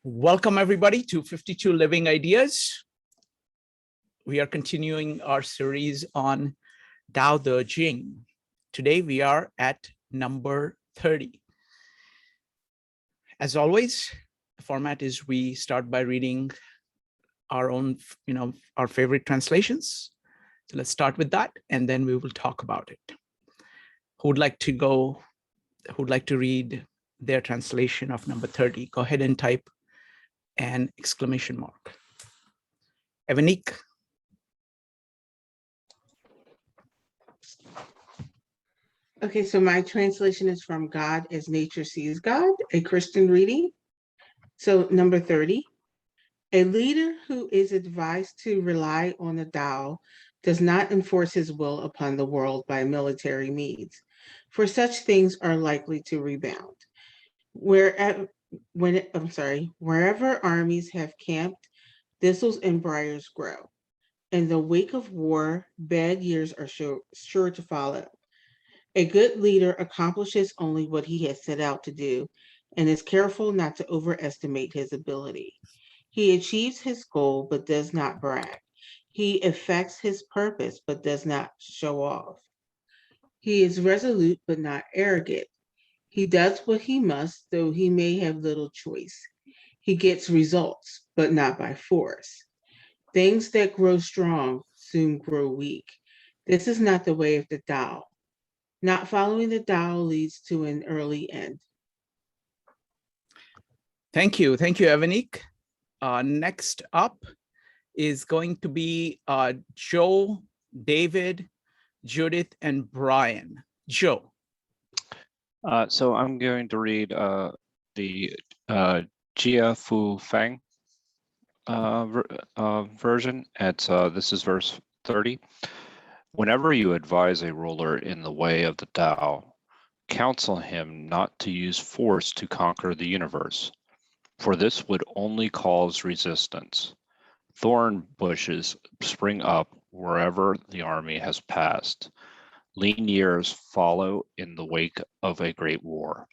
Welcome everybody to 52 Living Ideas. We are continuing our series on Dao De Jing. Today we are at number 30. As always, the format is we start by reading our own, our favorite translations. So let's start with that and then we will talk about it. Who would like to read their translation of number 30? Go ahead and type an exclamation mark. Evanik. Okay, so my translation is from God as Nature Sees God, a Christian reading. So number 30, a leader who is advised to rely on the Tao does not enforce his will upon the world by military means, for such things are likely to rebound. Wherever armies have camped, thistles and briars grow. In the wake of war, bad years are sure to follow. A good leader accomplishes only what he has set out to do and is careful not to overestimate his ability. He achieves his goal but does not brag. He effects his purpose but does not show off. He is resolute but not arrogant. He does what he must, though he may have little choice. He gets results, but not by force. Things that grow strong soon grow weak. This is not the way of the Tao. Not following the Tao leads to an early end. Thank you, Evanik. Next up is going to be Joe, David, Judith, and Brian. Joe. So I'm going to read the Jia Fu Fang version. This is verse 30. Whenever you advise a ruler in the way of the Tao, counsel him not to use force to conquer the universe, for this would only cause resistance. Thorn bushes spring up wherever the army has passed. Lean years follow in the wake of a great war.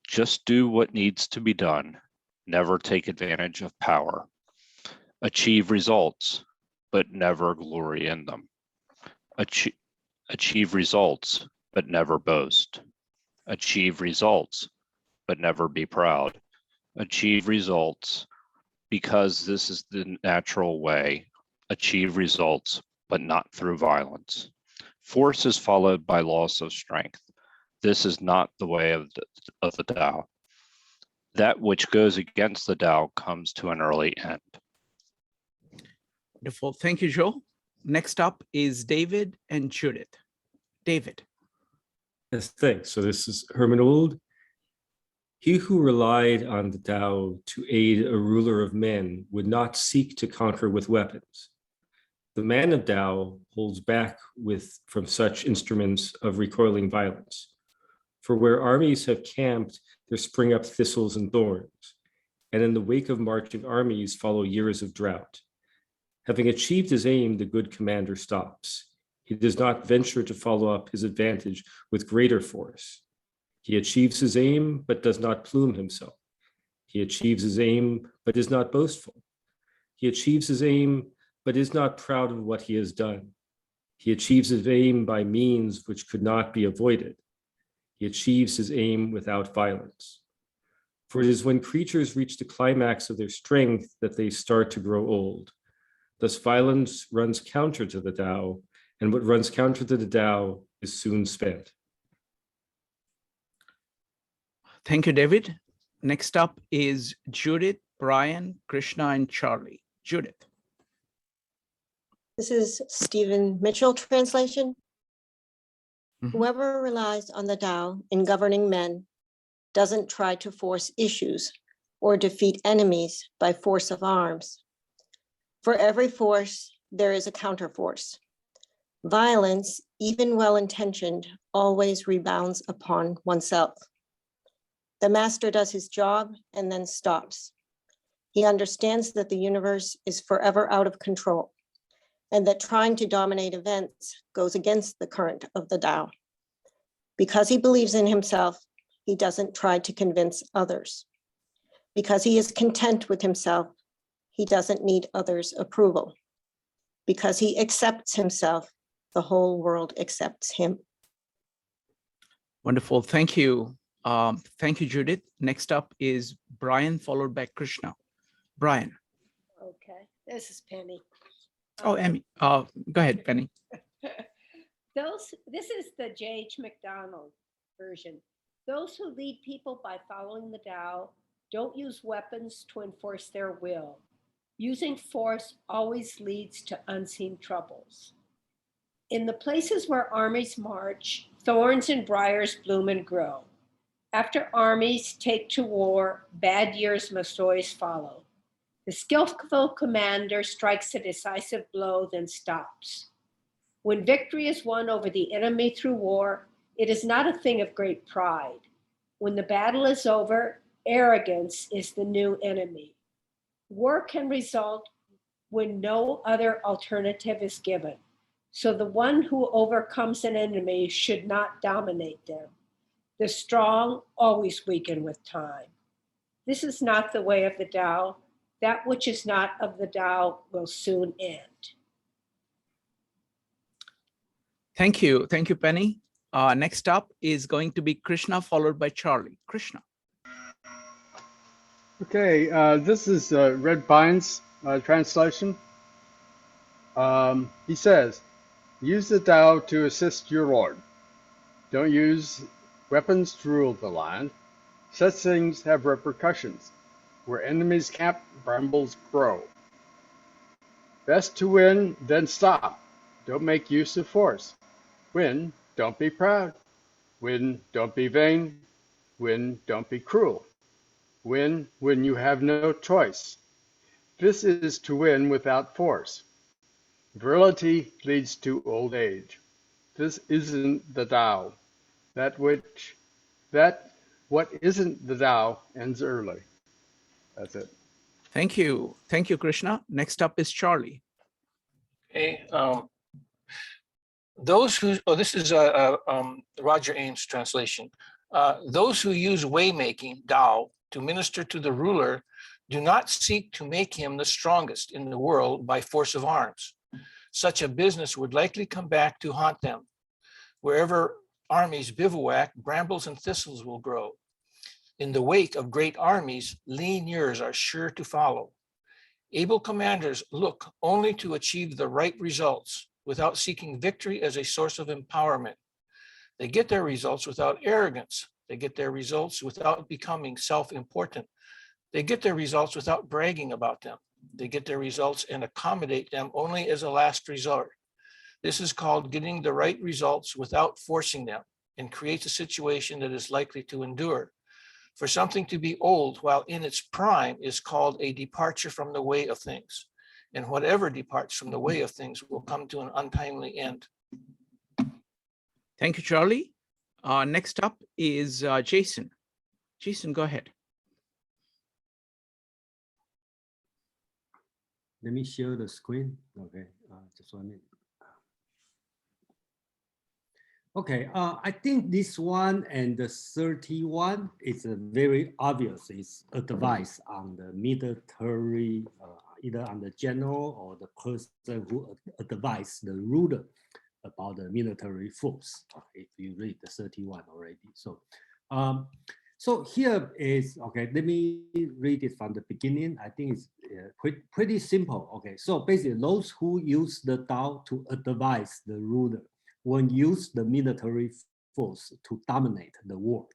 Just do what needs to be done. Never take advantage of power. Achieve results, but never glory in them. Achieve results, but never boast. Achieve results, but never be proud. Achieve results because this is the natural way. Achieve results, but not through violence. Force is followed by loss of strength. This is not the way of the Tao. That which goes against the Tao comes to an early end. Wonderful. Thank you, Joe. Next up is David and Judith. David. Yes, thanks. So this is Herman Old. He who relied on the Tao to aid a ruler of men would not seek to conquer with weapons. The man of Tao holds back from such instruments of recoiling violence. For where armies have camped, there spring up thistles and thorns, and in the wake of marching armies follow years of drought. Having achieved his aim, the good commander stops. He does not venture to follow up his advantage with greater force. He achieves his aim, but does not plume himself. He achieves his aim, but is not boastful. He achieves his aim, but is not proud of what he has done. He achieves his aim by means which could not be avoided. He achieves his aim without violence. For it is when creatures reach the climax of their strength that they start to grow old. Thus violence runs counter to the Tao, and what runs counter to the Tao is soon spent. Thank you, David. Next up is Judith, Brian, Krishna, and Charlie. Judith. This is Stephen Mitchell translation. Mm-hmm. Whoever relies on the Tao in governing men doesn't try to force issues or defeat enemies by force of arms. For every force, there is a counterforce. Violence, even well-intentioned, always rebounds upon oneself. The master does his job and then stops. He understands that the universe is forever out of control, and that trying to dominate events goes against the current of the Tao. Because he believes in himself, he doesn't try to convince others. Because he is content with himself, he doesn't need others' approval. Because he accepts himself, the whole world accepts him. Wonderful. Thank you. Thank you, Judith. Next up is Brian, followed by Krishna. Brian. Okay, this is Penny. Oh, Emmy. Go ahead, Penny. This is the J.H. McDonald version. Those who lead people by following the Tao don't use weapons to enforce their will. Using force always leads to unseen troubles. In the places where armies march, thorns and briars bloom and grow. After armies take to war, bad years must always follow. The skillful commander strikes a decisive blow, then stops. When victory is won over the enemy through war, it is not a thing of great pride. When the battle is over, arrogance is the new enemy. War can result when no other alternative is given. So the one who overcomes an enemy should not dominate them. The strong always weaken with time. This is not the way of the Tao. That which is not of the Tao will soon end. Thank you. Thank you, Penny. Next up is going to be Krishna, followed by Charlie. Krishna. Okay, this is Red Bine's translation. He says, use the Tao to assist your Lord. Don't use weapons to rule the land. Such things have repercussions. Where enemies camp, brambles grow. Best to win, then stop. Don't make use of force. Win, don't be proud. Win, don't be vain. Win, don't be cruel. Win when you have no choice. This is to win without force. Virility leads to old age. This isn't the Tao. What isn't the Tao ends early. That's it. Thank you. Thank you, Krishna. Next up is Charlie. Okay. This is Roger Ames' translation. Those who use way-making, Tao, to minister to the ruler do not seek to make him the strongest in the world by force of arms. Such a business would likely come back to haunt them. Wherever armies bivouac, brambles and thistles will grow. In the wake of great armies, lean years are sure to follow. Able commanders look only to achieve the right results without seeking victory as a source of empowerment. They get their results without arrogance. They get their results without becoming self-important. They get their results without bragging about them. They get their results and accommodate them only as a last resort. This is called getting the right results without forcing them, and creates a situation that is likely to endure. For something to be old while in its prime is called a departure from the way of things. And whatever departs from the way of things will come to an untimely end. Thank you, Charlie. Next up is Jason. Jason, go ahead. Let me share the screen. Okay, just 1 minute. Okay, I think this one and the 31 is a very obvious. It's advice on the military, either on the general or the person who advise the ruler about the military force. If you read the 31 already, so here is okay. Let me read it from the beginning. I think it's pretty simple. Okay, so basically, those who use the Tao to advise the ruler when use the military force to dominate the world,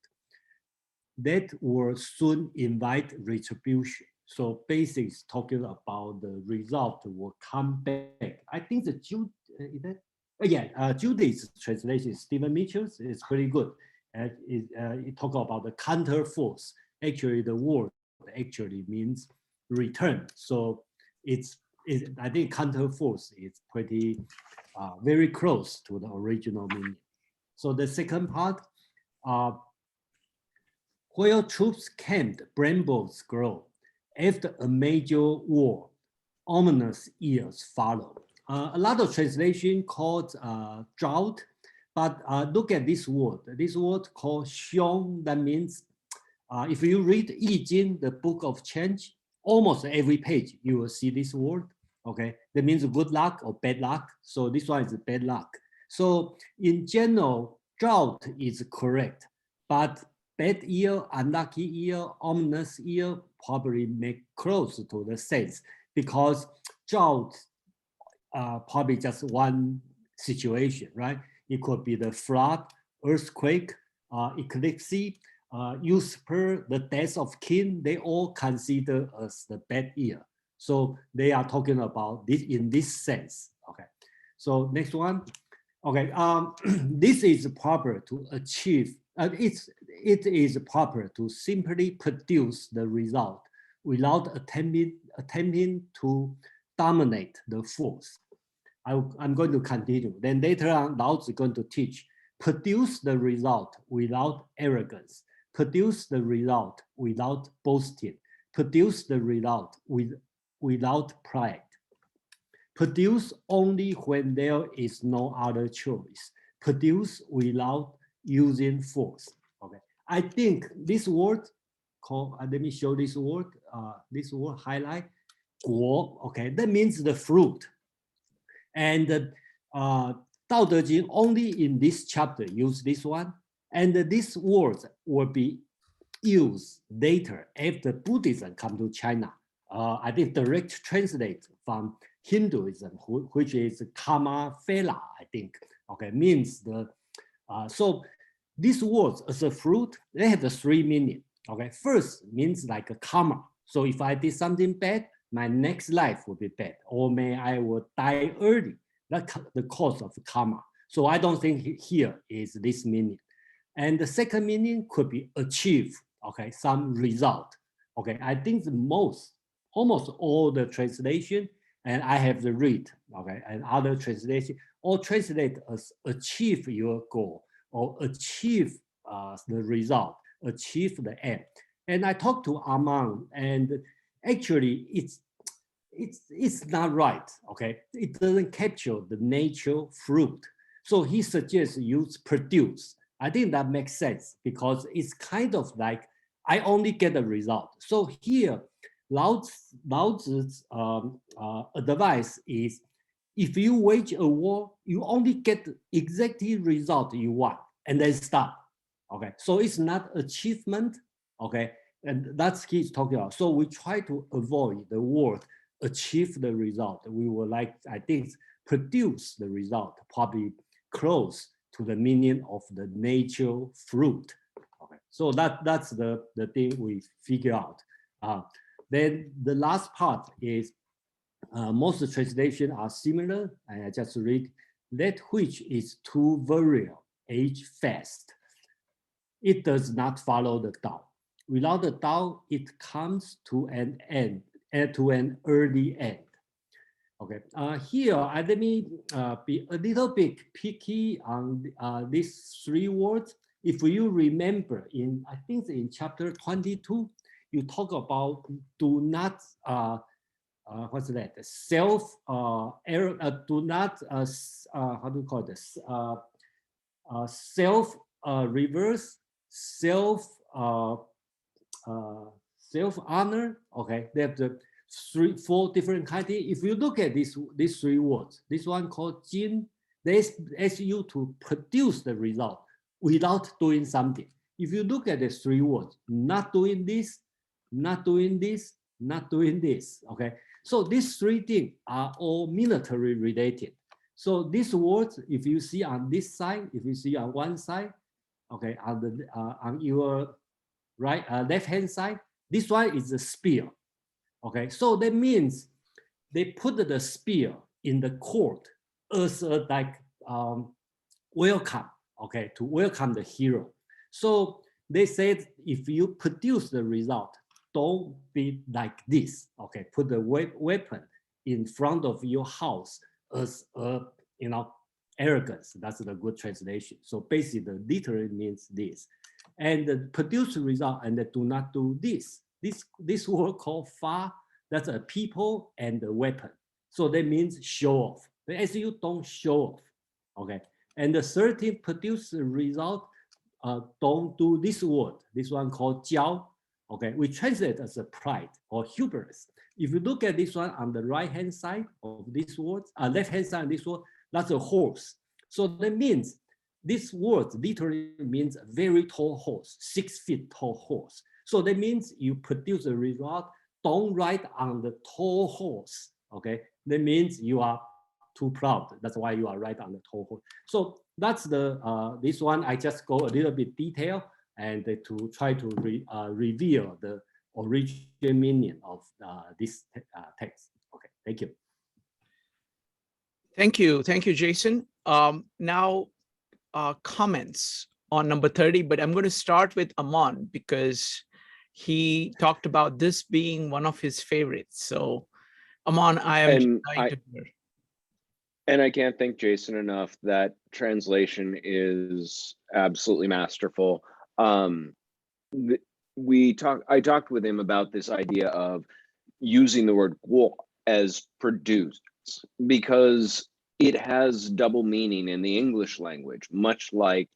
that will soon invite retribution. So basically, it's talking about the result will come back. I think the Judith's translation, Stephen Mitchell's, is pretty good. It talks about the counter force. Actually, the word actually means return. So I think counter force is pretty very close to the original meaning. So the second part, where troops camped, brambles grow. After a major war, ominous years follow. A lot of translation called drought, but look at this word. This word called xiong, that means If you read I Ching, the book of change, almost every page you will see this word. Okay, that means good luck or bad luck. So this one is bad luck. So in general, drought is correct, but bad year, unlucky year, ominous year probably make close to the sense, because drought probably just one situation, right? It could be the flood, earthquake, eclipse, usurper, the death of king. They all consider as the bad year. So they are talking about this in this sense. Okay. So next one. Okay. This is proper to achieve. It is proper to simply produce the result without attempting to dominate the force. I'm going to continue. Then later on, Lao Tzu is going to teach, produce the result without arrogance, produce the result without boasting, produce the result without pride, produce only when there is no other choice, produce without using force. Okay, I think this word called, let me show this word highlight, 果, okay, that means the fruit. And Dao De Jing only in this chapter use this one, and these words will be used later after Buddhism come to China. I think direct translate from Hinduism, which is karma phela, I think. Okay, means the so these words as a fruit, they have the three meaning. Okay, first means like a karma. So if I did something bad, my next life will be bad, or I will die early. That's the cause of karma. So I don't think here is this meaning. And the second meaning could be achieve, okay, some result. Okay, I think almost all the translation, and I have the read, okay, and other translation, all translate as achieve your goal or achieve the result, achieve the end. And I talked to Armand, and actually it's not right, okay? It doesn't capture the natural fruit. So he suggests use produce. I think that makes sense because it's kind of like, I only get a result. So here, Lao Tzu's advice is, if you wage a war, you only get exactly result you want and then stop, okay? So it's not achievement, okay? And that's he's talking about. So we try to avoid the word achieve the result. We would like, I think, produce the result, probably close to the meaning of the natural fruit. Okay, so that's the thing we figure out. Then the last part is most translations are similar, and I just read, that which is too virile, age fast. It does not follow the Tao. Without the Tao, it comes to an end, to an early end. Okay, here let me be a little bit picky on these three words. If you remember, I think in chapter 22, you talk about do not what's that? Self error. Do not how do you call this? Self reverse, self honor. Okay, they have the 4 different kinds. If you look at these 3 words, this one called Jing, they ask you to produce the result without doing something. If you look at the 3 words, not doing this, not doing this, not doing this. Okay, so these 3 things are all military related. So these words, if you see on this side, if you see on one side, okay, on your right left hand side, this one is a spear. Okay, so that means they put the spear in the court as a like welcome, okay, to welcome the hero. So they said, if you produce the result, don't be like this, okay, put the weapon in front of your house as a, arrogance. That's the good translation. So basically, literally means this. And produce the result and do not do this. This word called fa, that's a people and a weapon. So that means show off. As you don't show off, okay. And the 13 produce the result, don't do this word, this one called jiao. Okay, we translate as a pride or hubris. If you look at this one on the right-hand side of this word, left-hand side of this word, that's a horse. So that means this word literally means a very tall horse, 6 feet tall horse. So that means you produce a result, don't ride on the tall horse. Okay, that means you are too proud. That's why you are right on the tall horse. So that's the this one. I just go a little bit detail and to try to reveal the original meaning of this text. Okay, thank you. Thank you, Jason. Now, comments on number 30, but I'm going to start with Aman because he talked about this being one of his favorites. So, Aman, I am dying to hear. And I can't thank Jason enough. That translation is absolutely masterful. I talked with him about this idea of using the word guo as produce, because it has double meaning in the English language, much like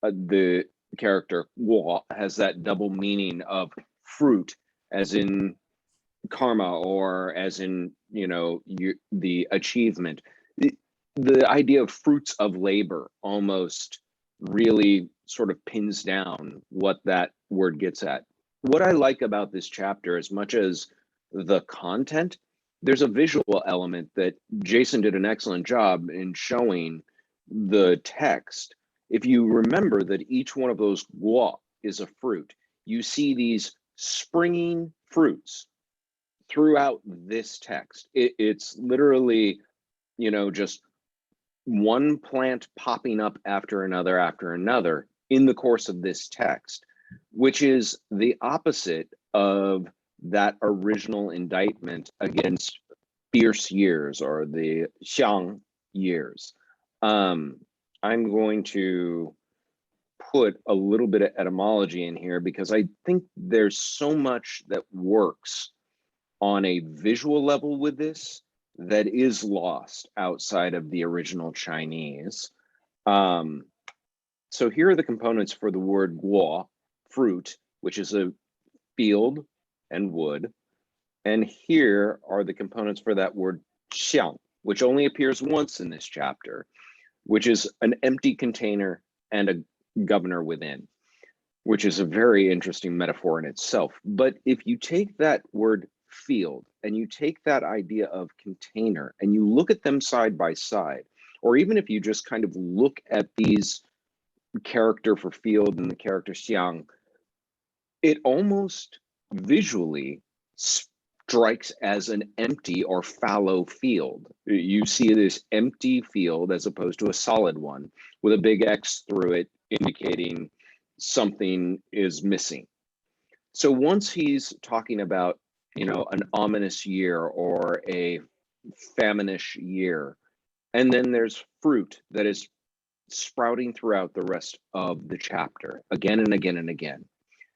the character guo has that double meaning of fruit, as in karma, or as in, the achievement. The idea of fruits of labor almost really sort of pins down what that word gets at. What I like about this chapter, as much as the content, there's a visual element that Jason did an excellent job in showing the text. If you remember that each one of those guo is a fruit, you see these springing fruits throughout this text. It's literally, just one plant popping up after another in the course of this text, which is the opposite of that original indictment against fierce years, or the xiang years. I'm going to put a little bit of etymology in here because I think there's so much that works on a visual level with this that is lost outside of the original Chinese. So here are the components for the word guo, fruit, which is a field and wood. And here are the components for that word xiang, which only appears once in this chapter, which is an empty container and a governor within, which is a very interesting metaphor in itself. But if you take that word field and you take that idea of container and you look at them side by side, or even if you just kind of look at these character for field and the character xiang, it almost visually strikes as an empty or fallow field. You see this empty field as opposed to a solid one with a big X through it, indicating something is missing. So once he's talking about, an ominous year or a faminish year, and then there's fruit that is sprouting throughout the rest of the chapter again and again and again.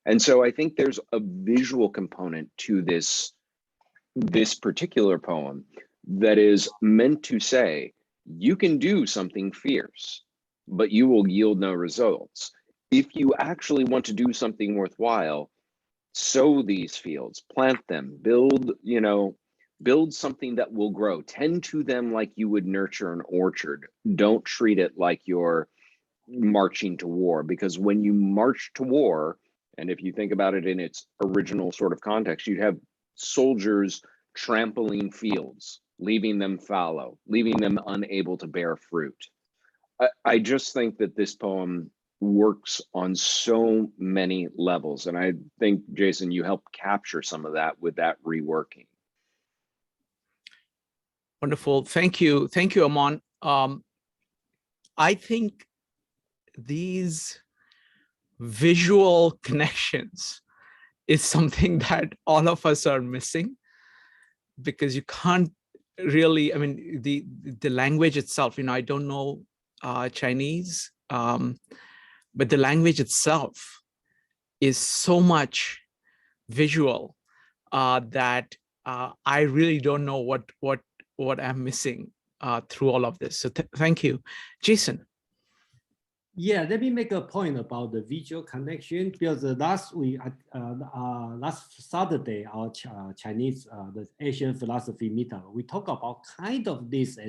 And so I think there's a visual component to this particular poem that is meant to say, you can do something fierce, but you will yield no results. If you actually want to do something worthwhile, sow these fields, plant them, build something that will grow, tend to them like you would nurture an orchard. Don't treat it like you're marching to war, because when you march to war, and if you think about it in its original sort of context, you'd have soldiers trampling fields, leaving them fallow, leaving them unable to bear fruit. I just think that this poem works on so many levels. And I think, Jason, you helped capture some of that with that reworking. Wonderful. Thank you. Thank you, Aman. I think these visual connections is something that all of us are missing, because you can't really, the language itself, I don't know Chinese, but the language itself is so much visual that I really don't know what I'm missing through all of this. So thank you, Jason. Yeah, let me make a point about the visual connection because last week, last Saturday, our Chinese, the Asian philosophy meetup, we talk about kind of this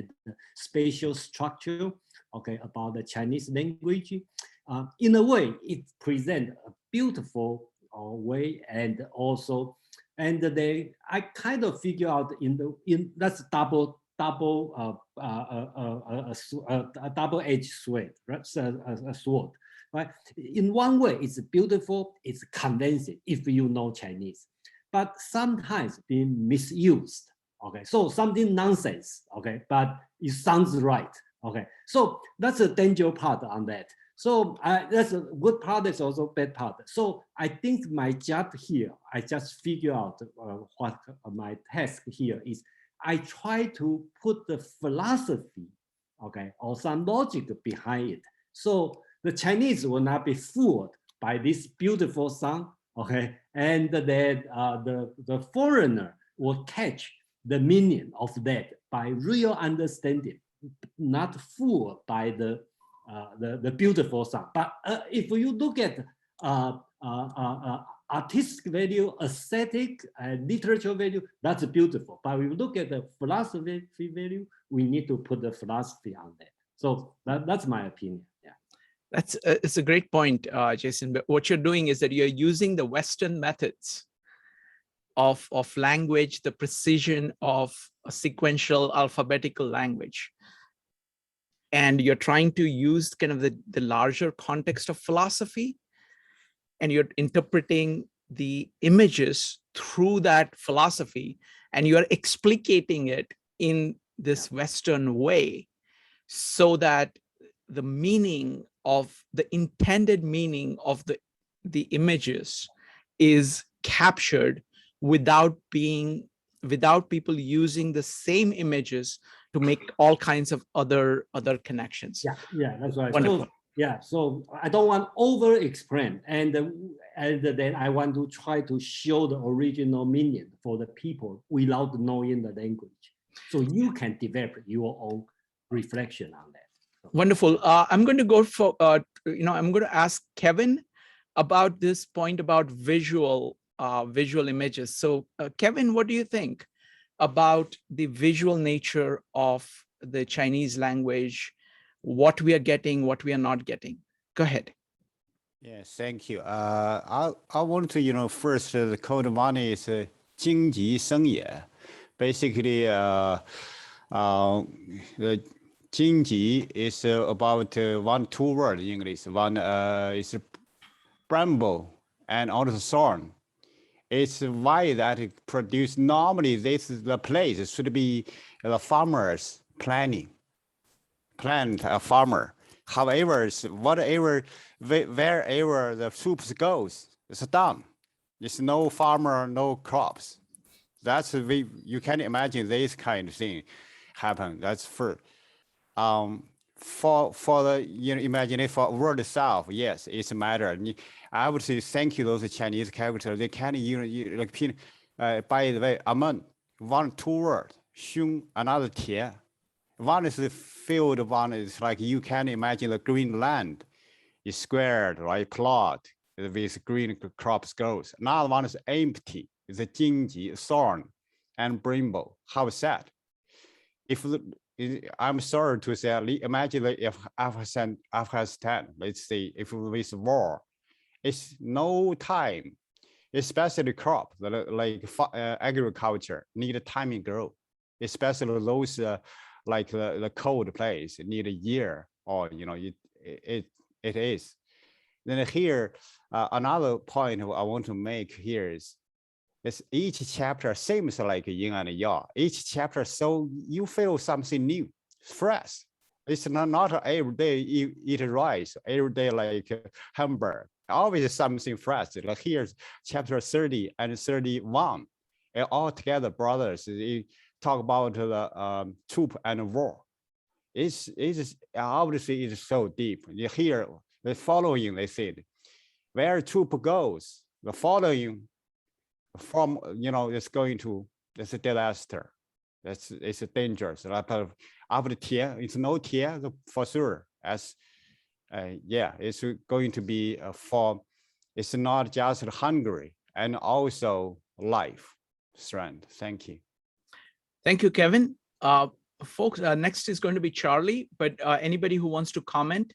spatial structure, okay, about the Chinese language. In a way, it presents a beautiful way, and also, and I kind of figure out that's a double-edged sword, right? A sword, right? In one way, it's beautiful, it's convincing if you know Chinese, but sometimes being misused. Okay, so something nonsense. Okay, but it sounds right. Okay, so that's a danger part on that. So that's a good part. That's also bad part. So I think my job here, I just figure out what my task here is. I try to put the philosophy, okay, or some logic behind it. So the Chinese will not be fooled by this beautiful song, okay, and then the foreigner will catch the meaning of that by real understanding, not fooled by the beautiful song. But if you look at artistic value, aesthetic, and literature value, that's beautiful. But if you look at the philosophy value, we need to put the philosophy on that. So that's my opinion. Yeah. It's a great point, Jason. But what you're doing is that you're using the Western methods of language, the precision of a sequential alphabetical language. And you're trying to use kind of the larger context of philosophy, and you're interpreting the images through that philosophy, and you're explicating it in this Western way so that the meaning of the intended meaning of the images is captured without people using the same images to make all kinds of other connections. Yeah, that's right. Wonderful. So, yeah, so I don't want over explain, and then I want to try to show the original meaning for the people without knowing the language, so you can develop your own reflection on that. Wonderful. I'm going to go for I'm going to ask Kevin about this point about visual images. So Kevin, what do you think about the visual nature of the Chinese language, what we are getting, what we are not getting? Go ahead. Yes, thank you. I want to, first, the code one is Jing Ji Seng Ye. Basically, the Jing Ji is about 2 words in English. One is bramble and also thorn. It's why that it produce normally this is the place. It should be the farmers plant a farmer. However, wherever the troops goes, it's done. There's no farmer, no crops. That's you can imagine this kind of thing happen. That's for the imagine it for world itself. Yes, it's a matter. I would say thank you those Chinese characters. They can by the way, amen, 1 2 words, 凶 another 铁. One is the field, one is like you can imagine the green land is squared, right? Plot with green crops grows. Another one is empty, it's a Jingji, thorn, and brimble. How is that? I'm sorry to say, imagine if Afghanistan, let's say, if with war, it's no time, especially crop, like agriculture, need a timing grow, especially those like the cold place need a year, or it is. Then here another point I want to make here is each chapter seems like yin and yang. Each chapter, so you feel something new, fresh. It's not every day eat rice, every day like hamburger. Always something fresh. Like here's chapter 30 and 31, and all together brothers. Talk about the troop and war. It's obviously it's so deep. You hear the following. They said, where troop goes, the following from it's going to it's a disaster. It's a dangerous. After tier, it's no tier for sure. As yeah, it's going to be for, it's not just hungry and also life strength. Thank you. Thank you, Kevin. Folks, next is going to be Charlie, but anybody who wants to comment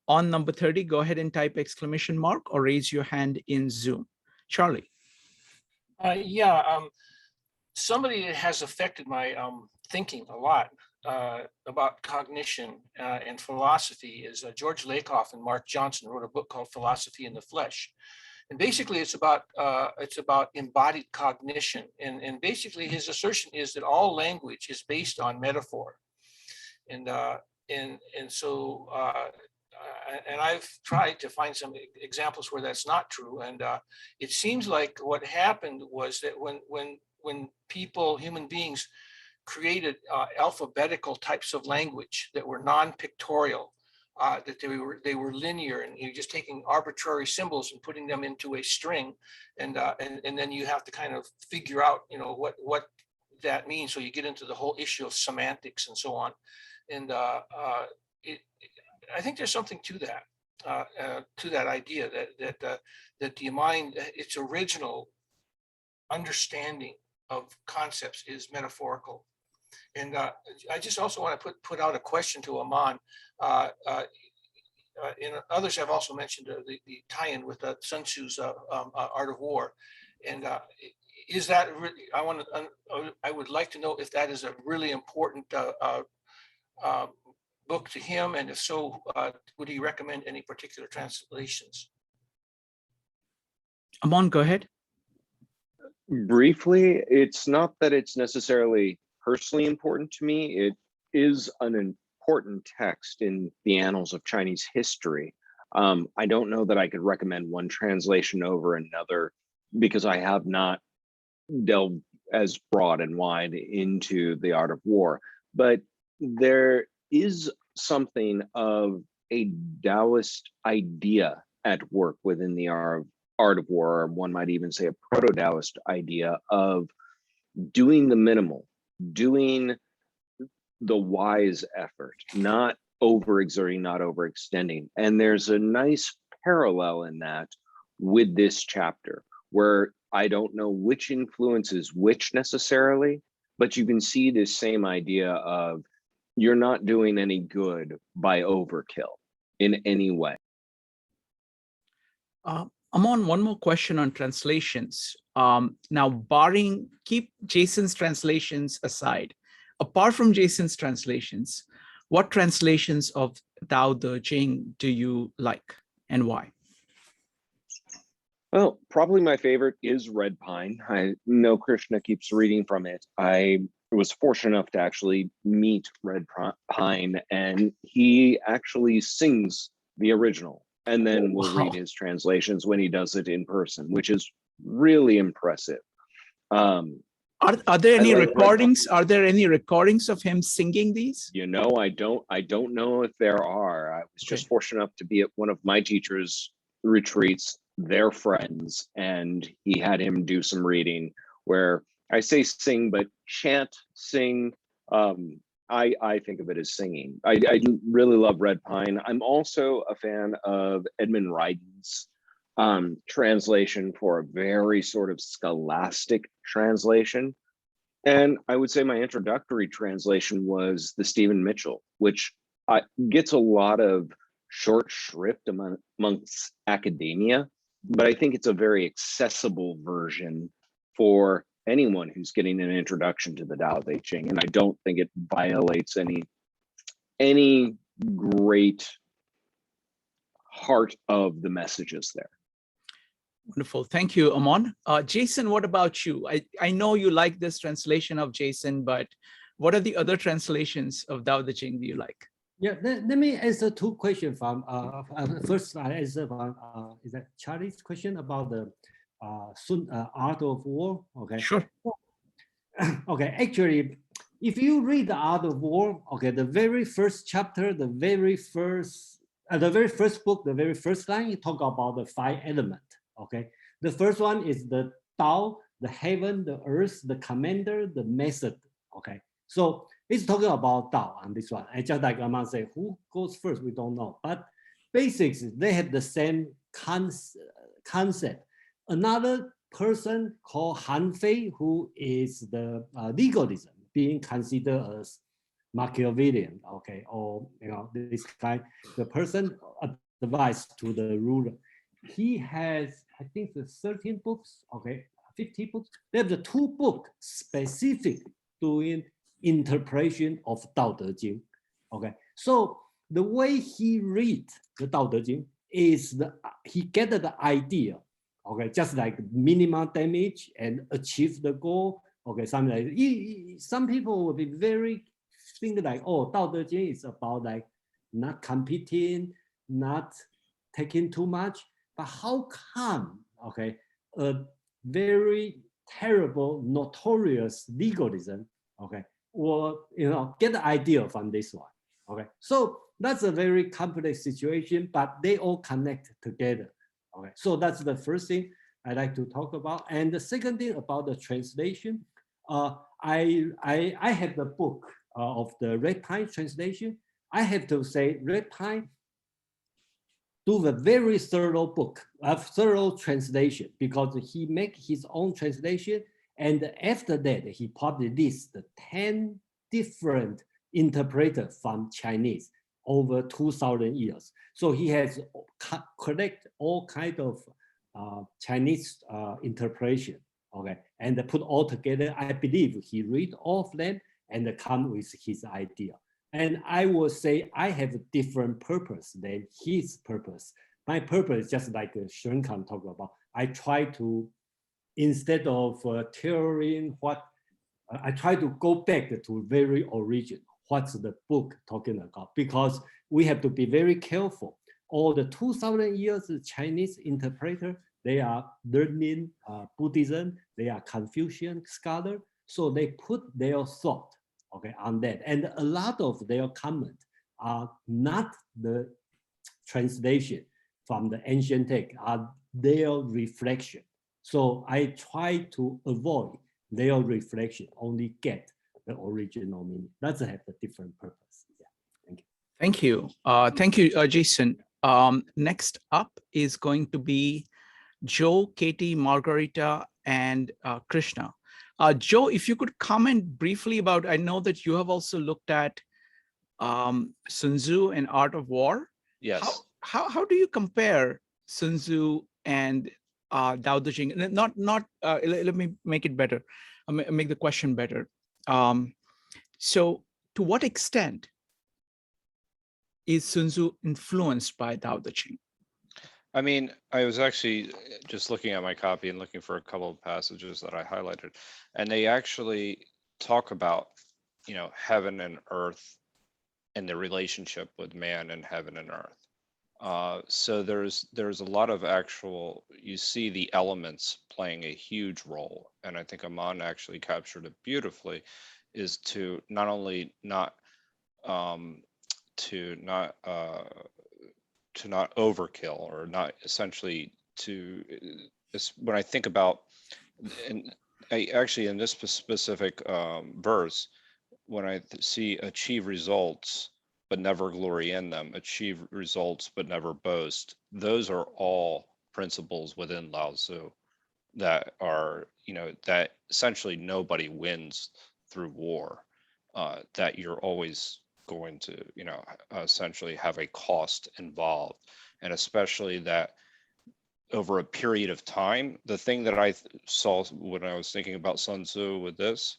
on number 30, go ahead and type exclamation mark or raise your hand in Zoom. Charlie. Somebody that has affected my thinking a lot about cognition and philosophy is George Lakoff and Mark Johnson wrote a book called Philosophy in the Flesh. And basically it's about embodied cognition. And basically his assertion is that all language is based on metaphor. And so I've tried to find some examples where that's not true. And it seems like what happened was that when people, human beings, created alphabetical types of language that were non-pictorial, that they were linear, and you're just taking arbitrary symbols and putting them into a string, and then you have to kind of figure out, what that means. So you get into the whole issue of semantics and so on. And I think there's something to that idea that the mind, its original understanding of concepts is metaphorical. And I just also want to put out a question to Aman. And others have also mentioned the tie-in with Sun Tzu's Art of War. And is that really? I would like to know if that is a really important book to him, and if so, would he recommend any particular translations? Aman, go ahead. Briefly, it's not that it's necessarily personally important to me. It is an important text in the annals of Chinese history. I don't know that I could recommend one translation over another because I have not delved as broad and wide into the Art of War, but there is something of a Taoist idea at work within the Art of War, or one might even say a proto-Taoist idea of doing the minimal, doing the wise effort, not overexerting, not overextending. And there's a nice parallel in that with this chapter, where I don't know which influences which necessarily, but you can see this same idea of you're not doing any good by overkill in any way. Aman, one more question on translations. Now, keep Jason's translations aside. Apart from Jason's translations, what translations of Dao De Jing do you like and why? Well, probably my favorite is Red Pine. I know Krishna keeps reading from it. I was fortunate enough to actually meet Red Pine, and he actually sings the original, and then we'll read his translations when he does it in person, which is really impressive. Are there any recordings? Are there any recordings of him singing these? I don't know if there are. I was just fortunate enough to be at one of my teachers' retreats, their friends, and he had him do some reading where I say sing, but chant, sing. I think of it as singing. I do really love Red Pine. I'm also a fan of Edmund Ryden's translation for a very sort of scholastic translation. And I would say my introductory translation was the Stephen Mitchell, which gets a lot of short shrift amongst academia, but I think it's a very accessible version for anyone who's getting an introduction to the Dao De Jing, and I don't think it violates any great heart of the messages there. Wonderful. Thank you, Aman. Jason, what about you? I know you like this translation of Jason, but what are the other translations of Dao De Jing do you like? Yeah, let me answer two questions from, first I answer from, is that Charlie's question about the Art of War? Okay. Sure. Okay, actually, if you read the Art of War, okay, the very first chapter, the very first book, the very first line, you talk about the 5 elements. Okay, the first one is the Tao, the heaven, the earth, the commander, the method. Okay, so it's talking about Tao on this one. And just like Aman said, who goes first, we don't know. But basics, they have the same concept. Another person called Han Fei, who is the legalism, being considered as Machiavellian, okay, or this guy, the person advised to the ruler. He has, I think, the 13 books, okay, 50 books. They have the 2 books specific doing interpretation of Dao De Jing, okay. So the way he read the Dao De Jing is he get the idea, okay, just like minimum damage and achieve the goal, okay, something like some people will be very think like, oh, Dao De Jing is about like not competing, not taking too much, but how come, okay, a very terrible, notorious legalism, okay, or get the idea from this one, okay. So that's a very complex situation, but they all connect together, okay. So that's the first thing I like to talk about. And the second thing about the translation, I have the book of the Red Pine translation. I have to say Red Pine do a very thorough book, a thorough translation, because he make his own translation. And after that, he probably lists the 10 different interpreters from Chinese over 2,000 years. So he has collect all kind of Chinese interpretation, okay, and put all together. I believe he read all of them and come with his idea. And I will say I have a different purpose than his purpose. My purpose is just like Shenkan talked about. I try to, instead of theorying what, I try to go back to very original. What's the book talking about? Because we have to be very careful. All the 2,000 years Chinese interpreter, they are learning Buddhism, they are Confucian scholar. So they put their thought, okay, on that. And a lot of their comments are not the translation from the ancient text, are their reflection. So I try to avoid their reflection, only get the original meaning. That's have a different purpose. Yeah, thank you. Thank you, Jason. Next up is going to be Joe, Katie, Margarita, and Krishna. Joe, if you could comment briefly about, I know that you have also looked at Sun Tzu and Art of War. Yes. How do you compare Sun Tzu and Dao De Jing? Let me make it better. Make the question better. So to what extent is Sun Tzu influenced by Dao De Jing? I mean, I was actually just looking at my copy and looking for a couple of passages that I highlighted, and they actually talk about, heaven and earth and the relationship with man and heaven and earth. So there's a lot of actual, you see the elements playing a huge role, and I think Aman actually captured it beautifully, is to not only not to not overkill, or not essentially to, when I think about, and I actually in this specific verse, when I see achieve results but never glory in them, achieve results but never boast, those are all principles within Lao Tzu that are, that essentially nobody wins through war, that you're always going to, essentially have a cost involved. And especially that over a period of time, the thing that I saw when I was thinking about Sun Tzu with this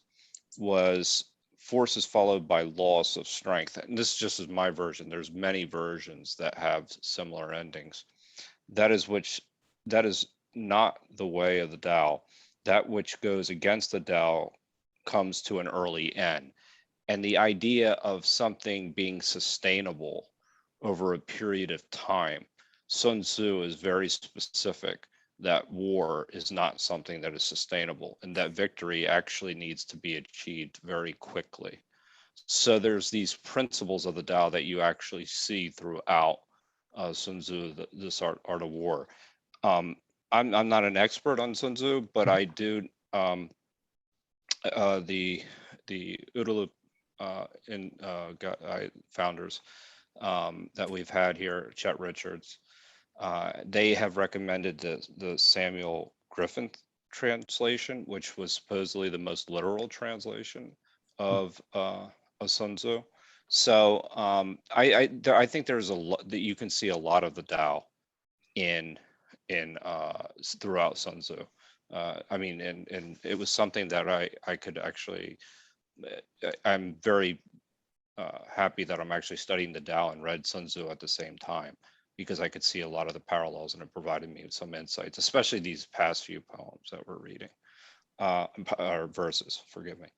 was force is followed by loss of strength. And this just is my version. There's many versions that have similar endings. That is not the way of the Tao. That which goes against the Tao comes to an early end. And the idea of something being sustainable over a period of time, Sun Tzu is very specific that war is not something that is sustainable, and that victory actually needs to be achieved very quickly. So there's these principles of the Tao that you actually see throughout Sun Tzu, this art of war. I'm not an expert on Sun Tzu, but I do the Udala founders, that we've had here, Chet Richards, they have recommended the Samuel Griffin translation, which was supposedly the most literal translation of Sun Tzu. So I think there's a lot that you can see a lot of the Tao in throughout Sun Tzu. I mean, and it was something that I could actually, I'm very happy that I'm actually studying the Tao and read Sun Tzu at the same time, because I could see a lot of the parallels, and it provided me with some insights, especially these past few poems that we're reading, or verses, forgive me.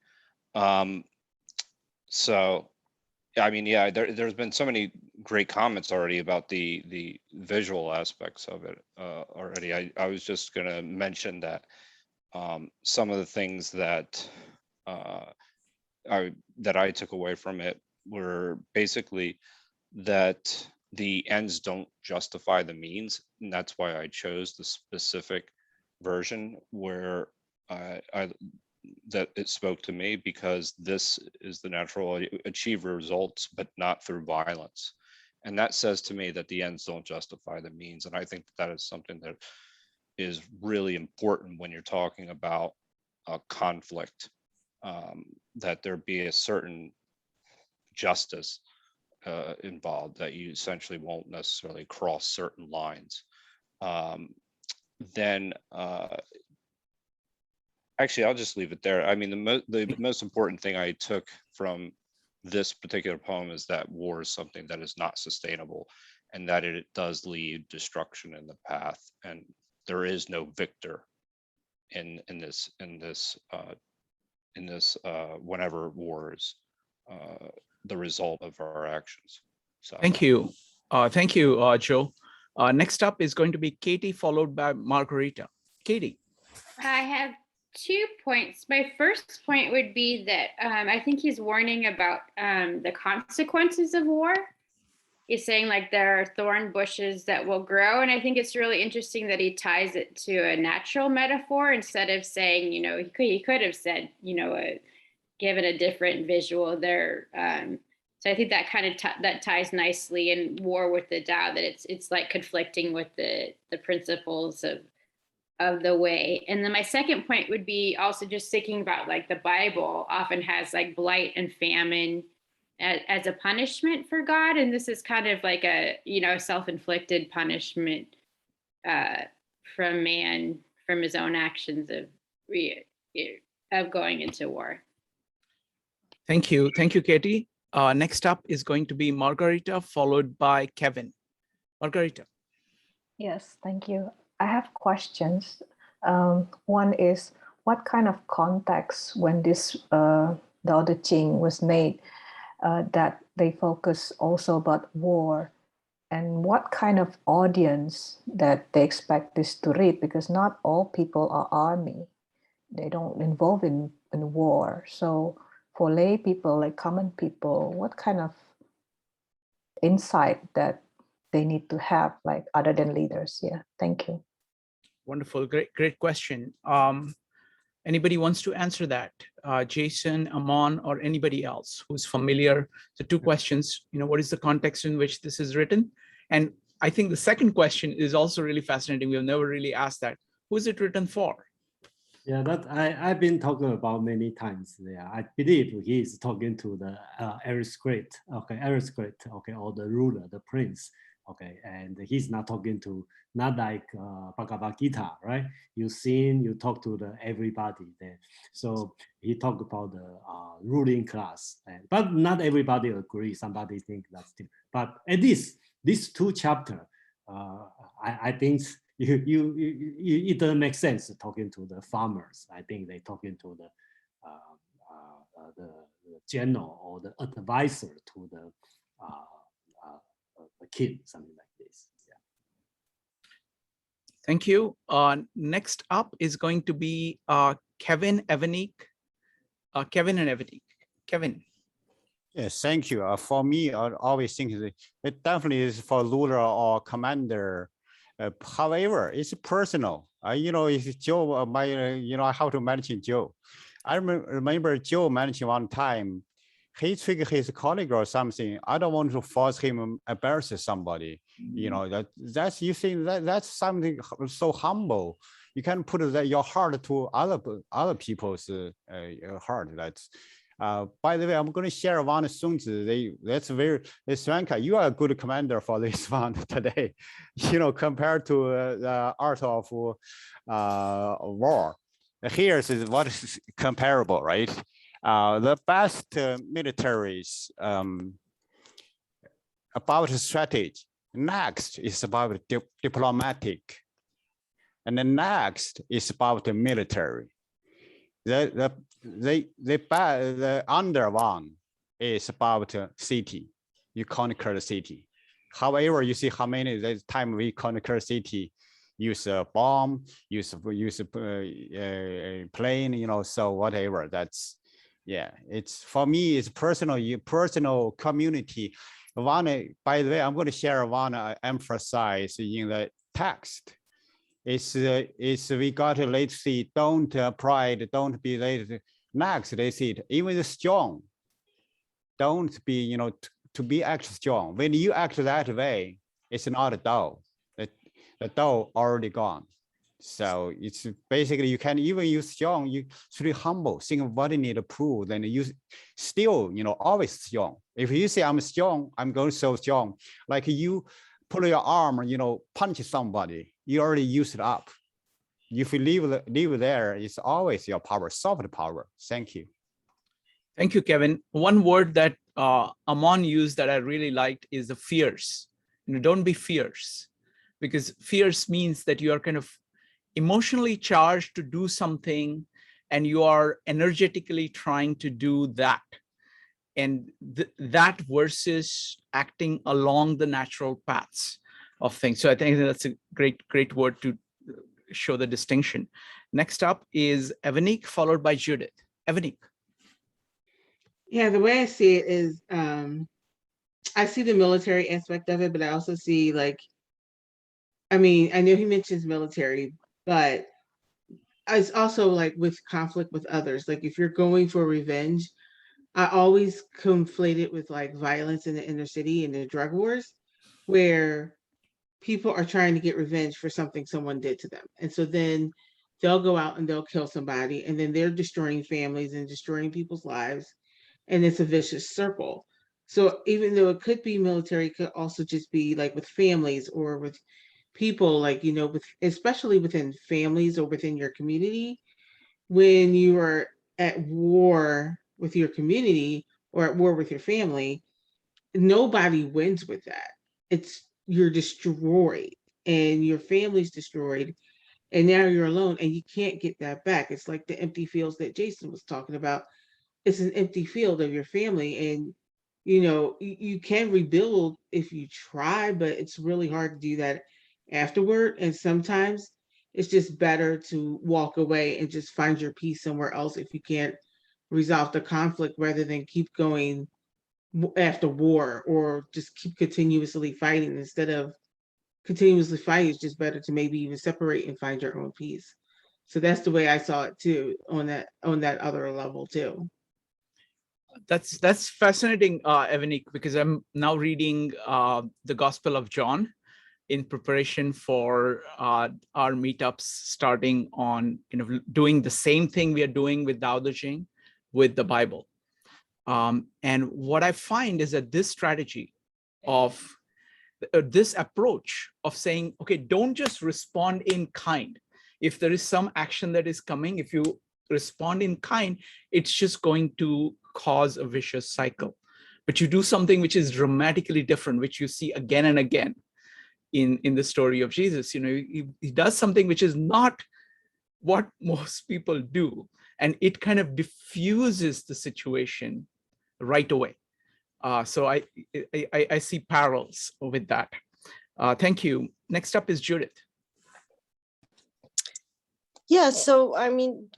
So, I mean, yeah, there's been so many great comments already about the visual aspects of it already. I was just going to mention that some of the things that I took away from it were basically that the ends don't justify the means, and that's why I chose the specific version where that it spoke to me, because this is the natural achieve results, but not through violence. And that says to me that the ends don't justify the means. And I think that is something that is really important when you're talking about a conflict, that there be a certain justice involved, that you essentially won't necessarily cross certain lines. Then actually, I'll just leave it there. I mean, the most important thing I took from this particular poem is that war is something that is not sustainable, and that it does lead destruction in the path, and there is no victor in this whenever war is the result of our actions. So Thank you. Thank you, Joe. Next up is going to be Katie, followed by Margarita. Katie. I have 2 points. My first point would be that I think he's warning about the consequences of war. He's saying like there are thorn bushes that will grow. And I think it's really interesting that he ties it to a natural metaphor instead of saying, you know, he could have said, you know, given a different visual there. So I think that kind of that ties nicely in war with the Tao, that it's like conflicting with the principles of the way. And then my second point would be also just thinking about like the Bible often has like blight and famine as a punishment for God. And this is kind of like a, you know, self-inflicted punishment from man, from his own actions of going into war. Thank you. Thank you, Katie. Next up is going to be Margarita, followed by Kevin. Margarita. Yes, thank you. I have questions. One is, what kind of context when this Dao De Jing was made, that they focus also about war, and what kind of audience that they expect this to read, because not all people are army. They don't involve in war. So for lay people, like common people, what kind of insight that they need to have, like other than leaders? Yeah, thank you. Wonderful, great question. Anybody wants to answer that? Jason, Amon, or anybody else who's familiar? So 2 questions, you know, what is the context in which this is written? And I think the second question is also really fascinating. We've never really asked that. Who is it written for? Yeah, that I've been talking about many times. Yeah, I believe he is talking to the aristocrat, okay, or the ruler, the prince, okay, and he's not talking to, not like Bhagavad Gita, right? You talk to the everybody there. So he talked about the ruling class, but not everybody agree. Somebody think that's different. But at least these 2 chapters, I think it doesn't make sense talking to the farmers. I think they're talking to the general or the advisor to the king, something like this. Yeah. Thank you. Next up is going to be Kevin Evanik. Kevin and Evanik. Kevin. Yes, thank you. For me, I always think it definitely is for ruler or commander. However, it's personal. You know, if Joe, you know, how to manage Joe. I remember Joe mentioned one time, he trigger his colleague or something, I don't want to force him embarrass somebody. You know, that's you think that's something so humble. You can put that your heart to other people's heart. That's by the way, I'm going to share one Sunzi. That's very Swanka. You are a good commander for this one today. You know, compared to the art of war. Here's what is comparable, right? The best militaries about strategy. Next is about diplomatic, and the next is about the military. The under one is about city. You conquer the city. However, you see how many the time we conquer city, use a bomb, use a plane, you know, so whatever. That's yeah. It's for me. It's personal community. One, by the way, I'm going to share one emphasize in the text. It's we got to let's see, don't pride, don't be late. Next, they see even the strong, don't be, you know, to be act strong. When you act that way, it's not a Dao. The Dao already gone. So it's basically you can even use strong, you should be humble, think of what you need to prove, then you still, you know, always strong. If you say I'm strong, I'm going so strong. Like you put your arm, you know, punch somebody, you already used it up. If you leave there, it's always your power, soft power. Thank you. Thank you, Kevin. One word that Amon used that I really liked is the fierce. You know, don't be fierce, because fierce means that you are kind of emotionally charged to do something and you are energetically trying to do that. And that versus acting along the natural paths of things. So I think that's a great word to show the distinction. Next up is Evanique, followed by Judith. Evanique. Yeah, the way I see it is, I see the military aspect of it, but I also see like, I mean, I know he mentions military, but it's also like with conflict with others. Like if you're going for revenge, I always conflate it with like violence in the inner city and the drug wars, where people are trying to get revenge for something someone did to them. And so then they'll go out and they'll kill somebody, and then they're destroying families and destroying people's lives. And it's a vicious circle. So even though it could be military, it could also just be like with families or with people, like, you know, with especially within families or within your community. When you are at war with your community or at war with your family, nobody wins with that. It's you're destroyed and your family's destroyed, and now you're alone and you can't get that back. It's like the empty fields that Jason was talking about. It's an empty field of your family, and you know, you can rebuild if you try, but it's really hard to do that afterward. And sometimes it's just better to walk away and just find your peace somewhere else if you can't resolve the conflict, rather than keep going after war or just keep continuously fighting. Instead of continuously fighting, it's just better to maybe even separate and find your own peace. So that's the way I saw it too, on that other level too. That's fascinating, Evanique, because I'm now reading the Gospel of John in preparation for our meetups, starting on, you know, doing the same thing we are doing with Dao De Jing with the Bible. And what I find is that this strategy of this approach of saying, okay, don't just respond in kind. If there is some action that is coming, if you respond in kind, it's just going to cause a vicious cycle. But you do something which is dramatically different, which you see again and again in the story of Jesus. You know, he does something which is not what most people do, and it kind of diffuses the situation right away. So I see parallels with that. Thank you. Next up is Judith. Yeah, so I mean,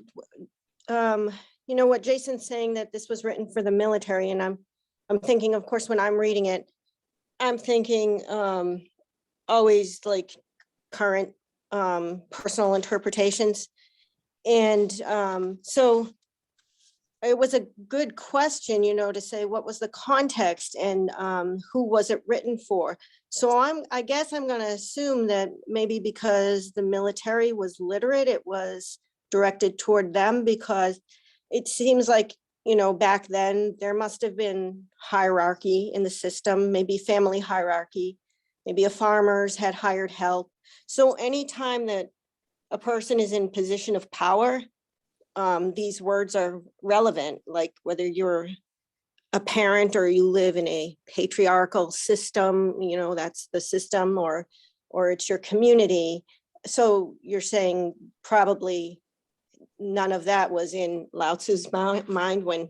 you know what Jason's saying, that this was written for the military, and I'm thinking, of course, when I'm reading it, I'm thinking always like current personal interpretations. And so it was a good question, to say what was the context and who was it written for. So I guess I'm going to assume that maybe because the military was literate, it was directed toward them, because it seems like, back then there must have been hierarchy in the system, maybe family hierarchy, maybe a farmers had hired help. So anytime that a person is in position of power, these words are relevant, like whether you're a parent or you live in a patriarchal system, that's the system, or it's your community. So you're saying probably none of that was in Lao Tzu's mind when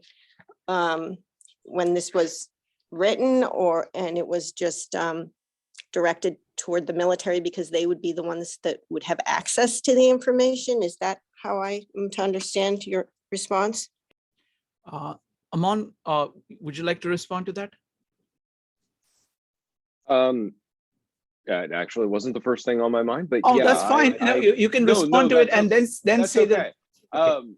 this was written, and it was just directed toward the military because they would be the ones that would have access to the information. Is that how I am to understand your response? Amon, would you like to respond to that? It actually wasn't the first thing on my mind, but Oh, yeah, that's fine. You can respond to it and then that's say okay. that. Okay.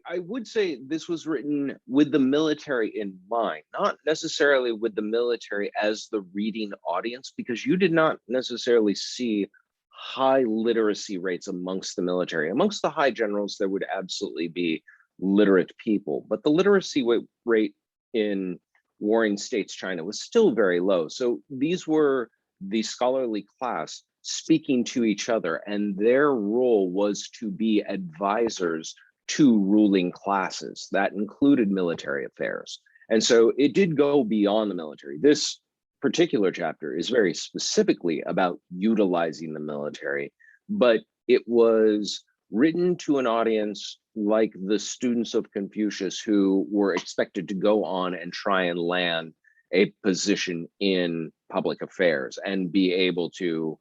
I would say this was written with the military in mind, not necessarily with the military as the reading audience, because you did not necessarily see high literacy rates amongst the military. Amongst the high generals, there would absolutely be literate people, but the literacy rate in warring states China was still very low. So these were the scholarly class speaking to each other, and their role was to be advisors to ruling classes. That included military affairs. And so it did go beyond the military. This particular chapter is very specifically about utilizing the military, but it was written to an audience like the students of Confucius who were expected to go on and try and land a position in public affairs and be able to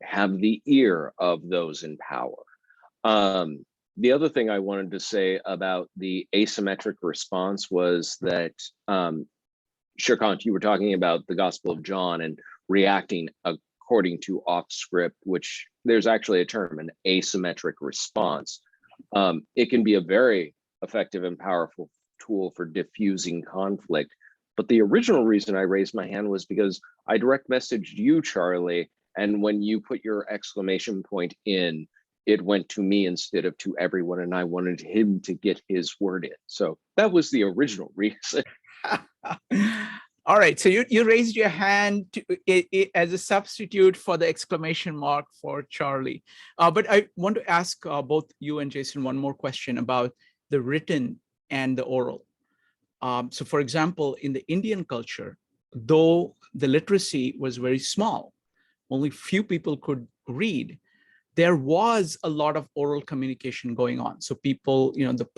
have the ear of those in power. The other thing I wanted to say about the asymmetric response was that Shirkant, you were talking about the Gospel of John and reacting according to off script, which there's actually a term, an asymmetric response. It can be a very effective and powerful tool for diffusing conflict. But the original reason I raised my hand was because I direct messaged you, Charlie, and when you put your exclamation point in, it went to me instead of to everyone, and I wanted him to get his word in. So that was the original reason. All right, so you raised your hand as a substitute for the exclamation mark for Charlie. But I want to ask both you and Jason one more question about the written and the oral. So for example, in the Indian culture, though the literacy was very small, only few people could read, there was a lot of oral communication going on. So people, the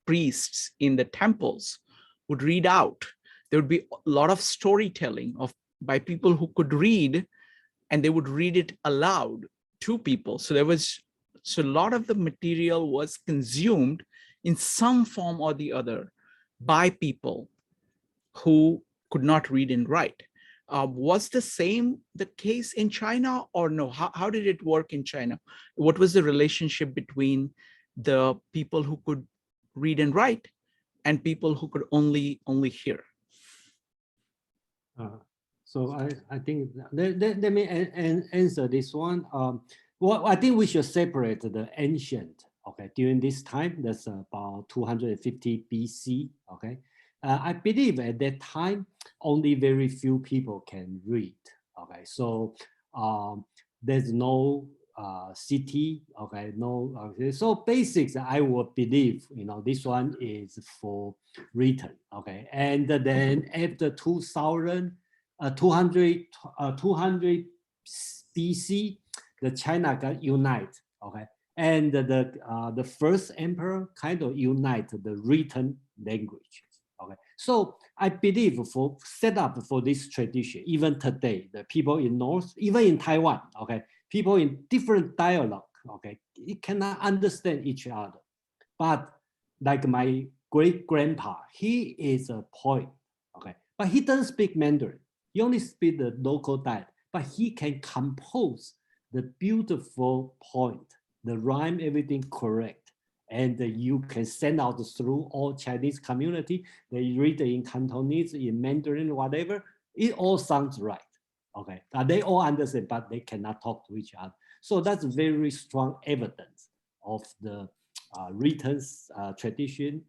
priests in the temples would read out. There would be a lot of storytelling by people who could read, and they would read it aloud to people. So a lot of the material was consumed in some form or the other by people who could not read and write. Was the case in China or no? How did it work in China? What was the relationship between the people who could read and write and people who could only hear? So I think let me answer this one. Well, I think we should separate the ancient. Okay, during this time, that's about 250 BC. Okay. I believe at that time, only very few people can read. Okay, so there's no city. Okay, no. So basics, I would believe, this one is for written. Okay, and then after 200 BC, the China got united. Okay, and the first emperor kind of united the written language. Okay, so I believe for set up for this tradition, even today, the people in North, even in Taiwan, okay, people in different dialogue, okay, it cannot understand each other. But like my great grandpa, he is a poet, okay, but he doesn't speak Mandarin. He only speaks the local dialect, but he can compose the beautiful point, the rhyme, everything correct. and you can send out through all Chinese community. They read in Cantonese, in Mandarin, whatever. It all sounds right. Okay, they all understand, but they cannot talk to each other. So that's very strong evidence of the written tradition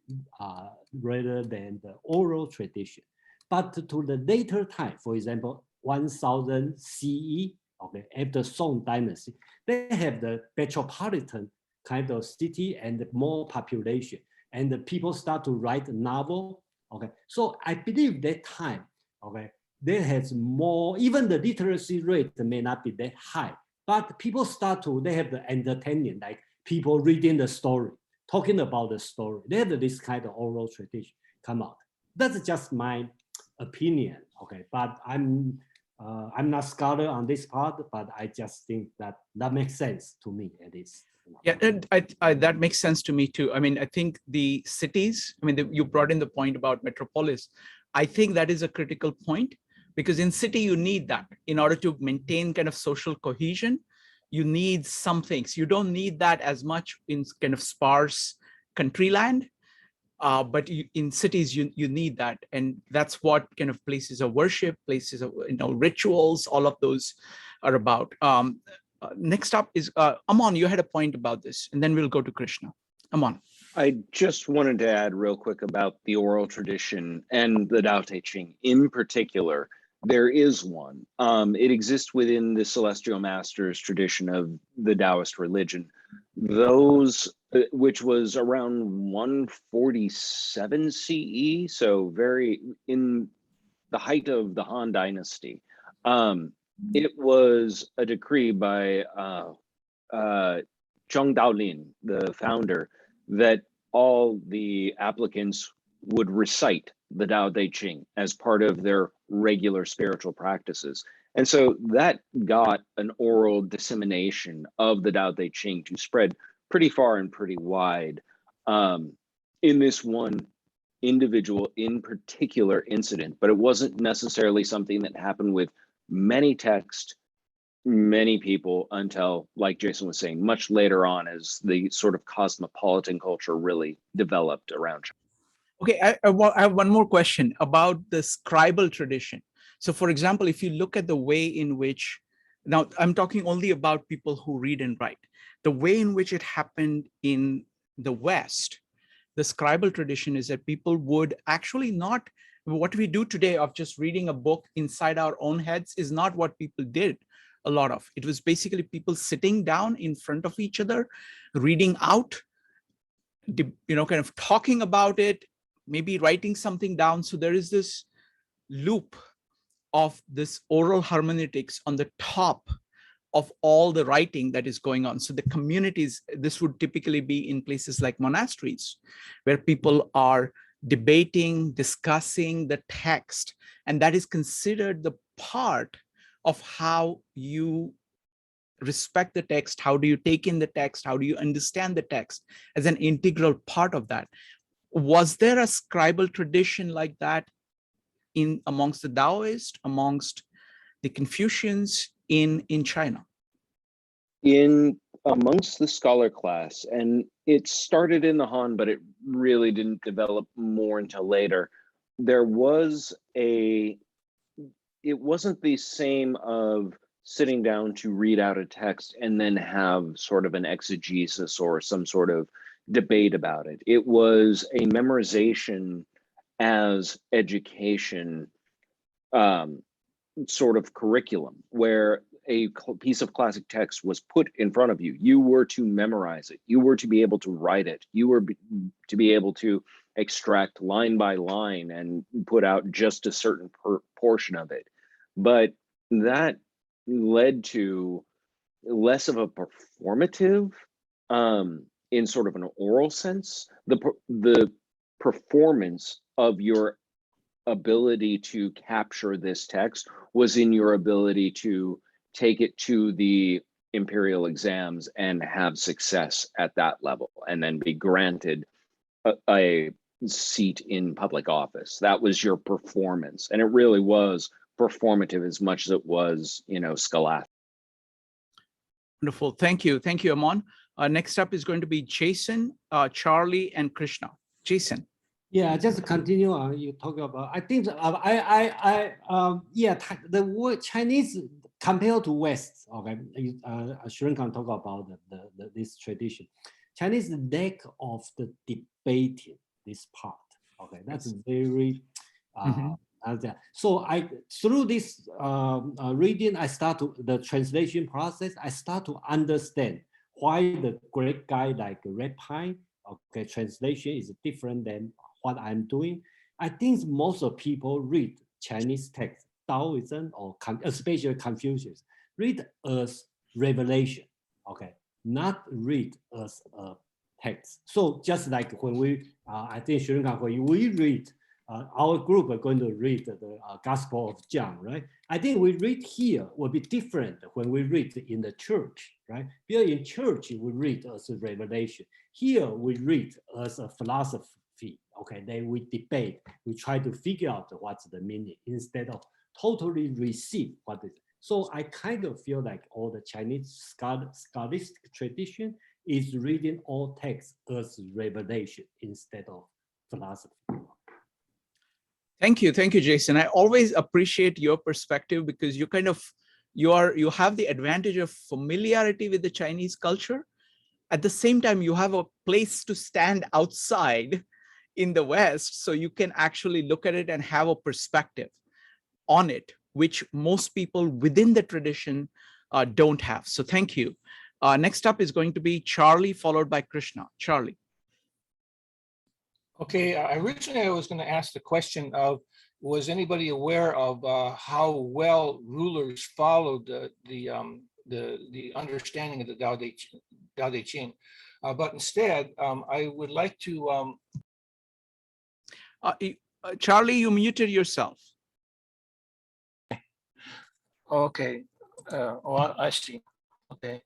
rather than the oral tradition. But to the later time, for example, 1000 CE, okay, after Song Dynasty, they have the metropolitan kind of city and more population, and the people start to write novel. Okay, so I believe that time, okay, there has more, even the literacy rate may not be that high, but people start to, they have the entertainment, like people reading the story, talking about the story. They have this kind of oral tradition come out. That's just my opinion, okay, but I'm not scholar on this part, but I just think that makes sense to me at least. Yeah, and that makes sense to me too. I mean, I think the cities, I mean, you brought in the point about metropolis. I think that is a critical point, because in city, you need that in order to maintain kind of social cohesion. You need some things. You don't need that as much in kind of sparse country land. But in cities, you need that. And that's what kind of places of worship, places of, rituals, all of those are about. Next up is Aman, you had a point about this, and then we'll go to Krishna. Aman. I just wanted to add real quick about the oral tradition and the Dao De Jing in particular. There is one. It exists within the Celestial Masters tradition of the Taoist religion. Those, which was around 147 CE, so very in the height of the Han Dynasty. It was a decree by Zheng Daolin, the founder, that all the applicants would recite the Dao De Jing as part of their regular spiritual practices. And so that got an oral dissemination of the Dao De Jing to spread pretty far and pretty wide. In this one individual in particular incident, but it wasn't necessarily something that happened with many texts, many people, until, like Jason was saying, much later on as the sort of cosmopolitan culture really developed around China. Okay, I have one more question about the scribal tradition. So for example, if you look at the way in which, now I'm talking only about people who read and write, the way in which it happened in the West, the scribal tradition is that people would actually not, what we do today of just reading a book inside our own heads is not what people did a lot of. It was basically people sitting down in front of each other, reading out, kind of talking about it, maybe writing something down. So there is this loop of this oral hermeneutics on the top of all the writing that is going on. So the communities, this would typically be in places like monasteries, where people are debating, discussing the text, and that is considered the part of how you respect the text, how do you take in the text, how do you understand the text as an integral part of that. Was there a scribal tradition like that in amongst the Taoists, amongst the Confucians in China? In amongst the scholar class, and it started in the Han, but it really didn't develop more until later. There was it wasn't the same of sitting down to read out a text and then have sort of an exegesis or some sort of debate about it. It was a memorization as education sort of curriculum, where a piece of classic text was put in front of you. You were to memorize it. You were to be able to write it. You were to be able to extract line by line and put out just a certain portion of it. But that led to less of a performative, in sort of an oral sense. The performance of your ability to capture this text was in your ability to take it to the imperial exams and have success at that level, and then be granted a seat in public office. That was your performance, and it really was performative as much as it was, scholastic. Wonderful, thank you, Amon. Next up is going to be Jason, Charlie, and Krishna. Jason. Yeah, just continue on. You talk about. I think yeah, the word Chinese compared to West. Okay, Sharon can talk about this tradition. Chinese lack of the debating this part. Okay, that's very. So through this reading, I start to the translation process. I start to understand why the great guy like Red Pine. Okay, translation is different than what I'm doing. I think most of people read Chinese text, Taoism or especially Confucius, read as revelation, okay, not read as a text. So just like when we, I think when we read, our group are going to read the Gospel of John, right? I think we read here will be different when we read in the church, right? Here in church, we read as a revelation. Here we read as a philosophy, okay? Then we debate, we try to figure out what's the meaning instead of totally receive what is. So I kind of feel like all the Chinese scholastic tradition is reading all texts as revelation instead of philosophy. Thank you, Jason. I always appreciate your perspective because you kind of you have the advantage of familiarity with the Chinese culture. At the same time, you have a place to stand outside in the West, so you can actually look at it and have a perspective on it, which most people within the tradition don't have. So thank you. Next up is going to be Charlie, followed by Krishna. Charlie. Okay, originally I was going to ask the question of, was anybody aware of how well rulers followed the understanding of the Dao De Jing? But instead, I would like to. Charlie, you muted yourself. Okay, well, I see. Okay.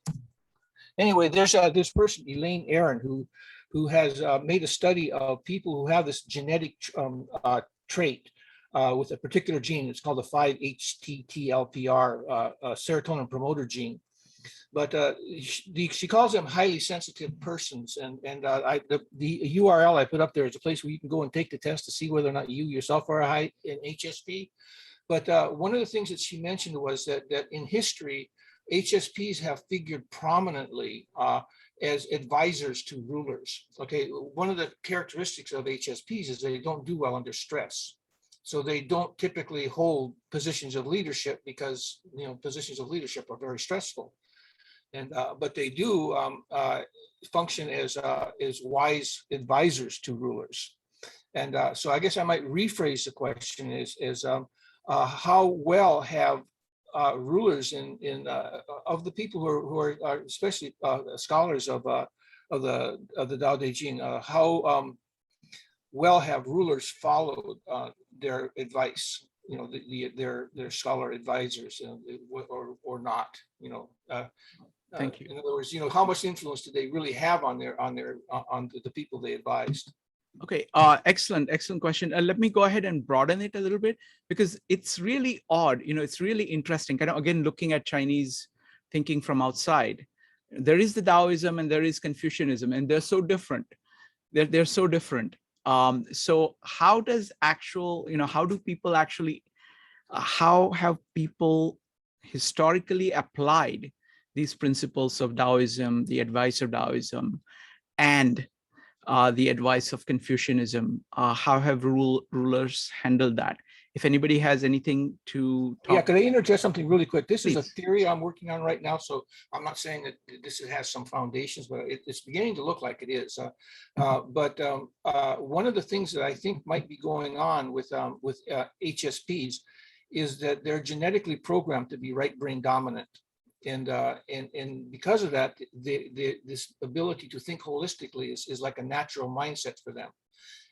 Anyway, there's this person, Elaine Aaron, who has made a study of people who have this genetic trait with a particular gene. It's called the 5-HTTLPR serotonin promoter gene. But she calls them highly sensitive persons. And the URL I put up there is a place where you can go and take the test to see whether or not you yourself are high in Hsp. But one of the things that she mentioned was that in history, HSPs have figured prominently as advisors to rulers. Okay, one of the characteristics of HSPs is they don't do well under stress. So they don't typically hold positions of leadership because positions of leadership are very stressful. And but they do function as wise advisors to rulers. And so I guess I might rephrase the question is how well have rulers of the people who are especially scholars of the Dao De Jing, how well have rulers followed their advice? Their scholar advisors, or not? Thank you. In other words, how much influence do they really have on the people they advised? Okay, excellent question. Let me go ahead and broaden it a little bit because it's really odd. It's really interesting. Kind of again looking at Chinese thinking from outside. There is the Taoism and there is Confucianism, and they're so different. They're so different. So how does how do people actually? How have people historically applied these principles of Taoism, the advice of Taoism, and the advice of Confucianism? How have rulers handled that? If anybody has anything to talk. Yeah, could I interject something really quick? This Please. is a theory I'm working on right now, so I'm not saying that this has some foundations, but it's beginning to look like it is. But one of the things that I think might be going on with HSPs is that they're genetically programmed to be right brain dominant. And because of that, this ability to think holistically is like a natural mindset for them.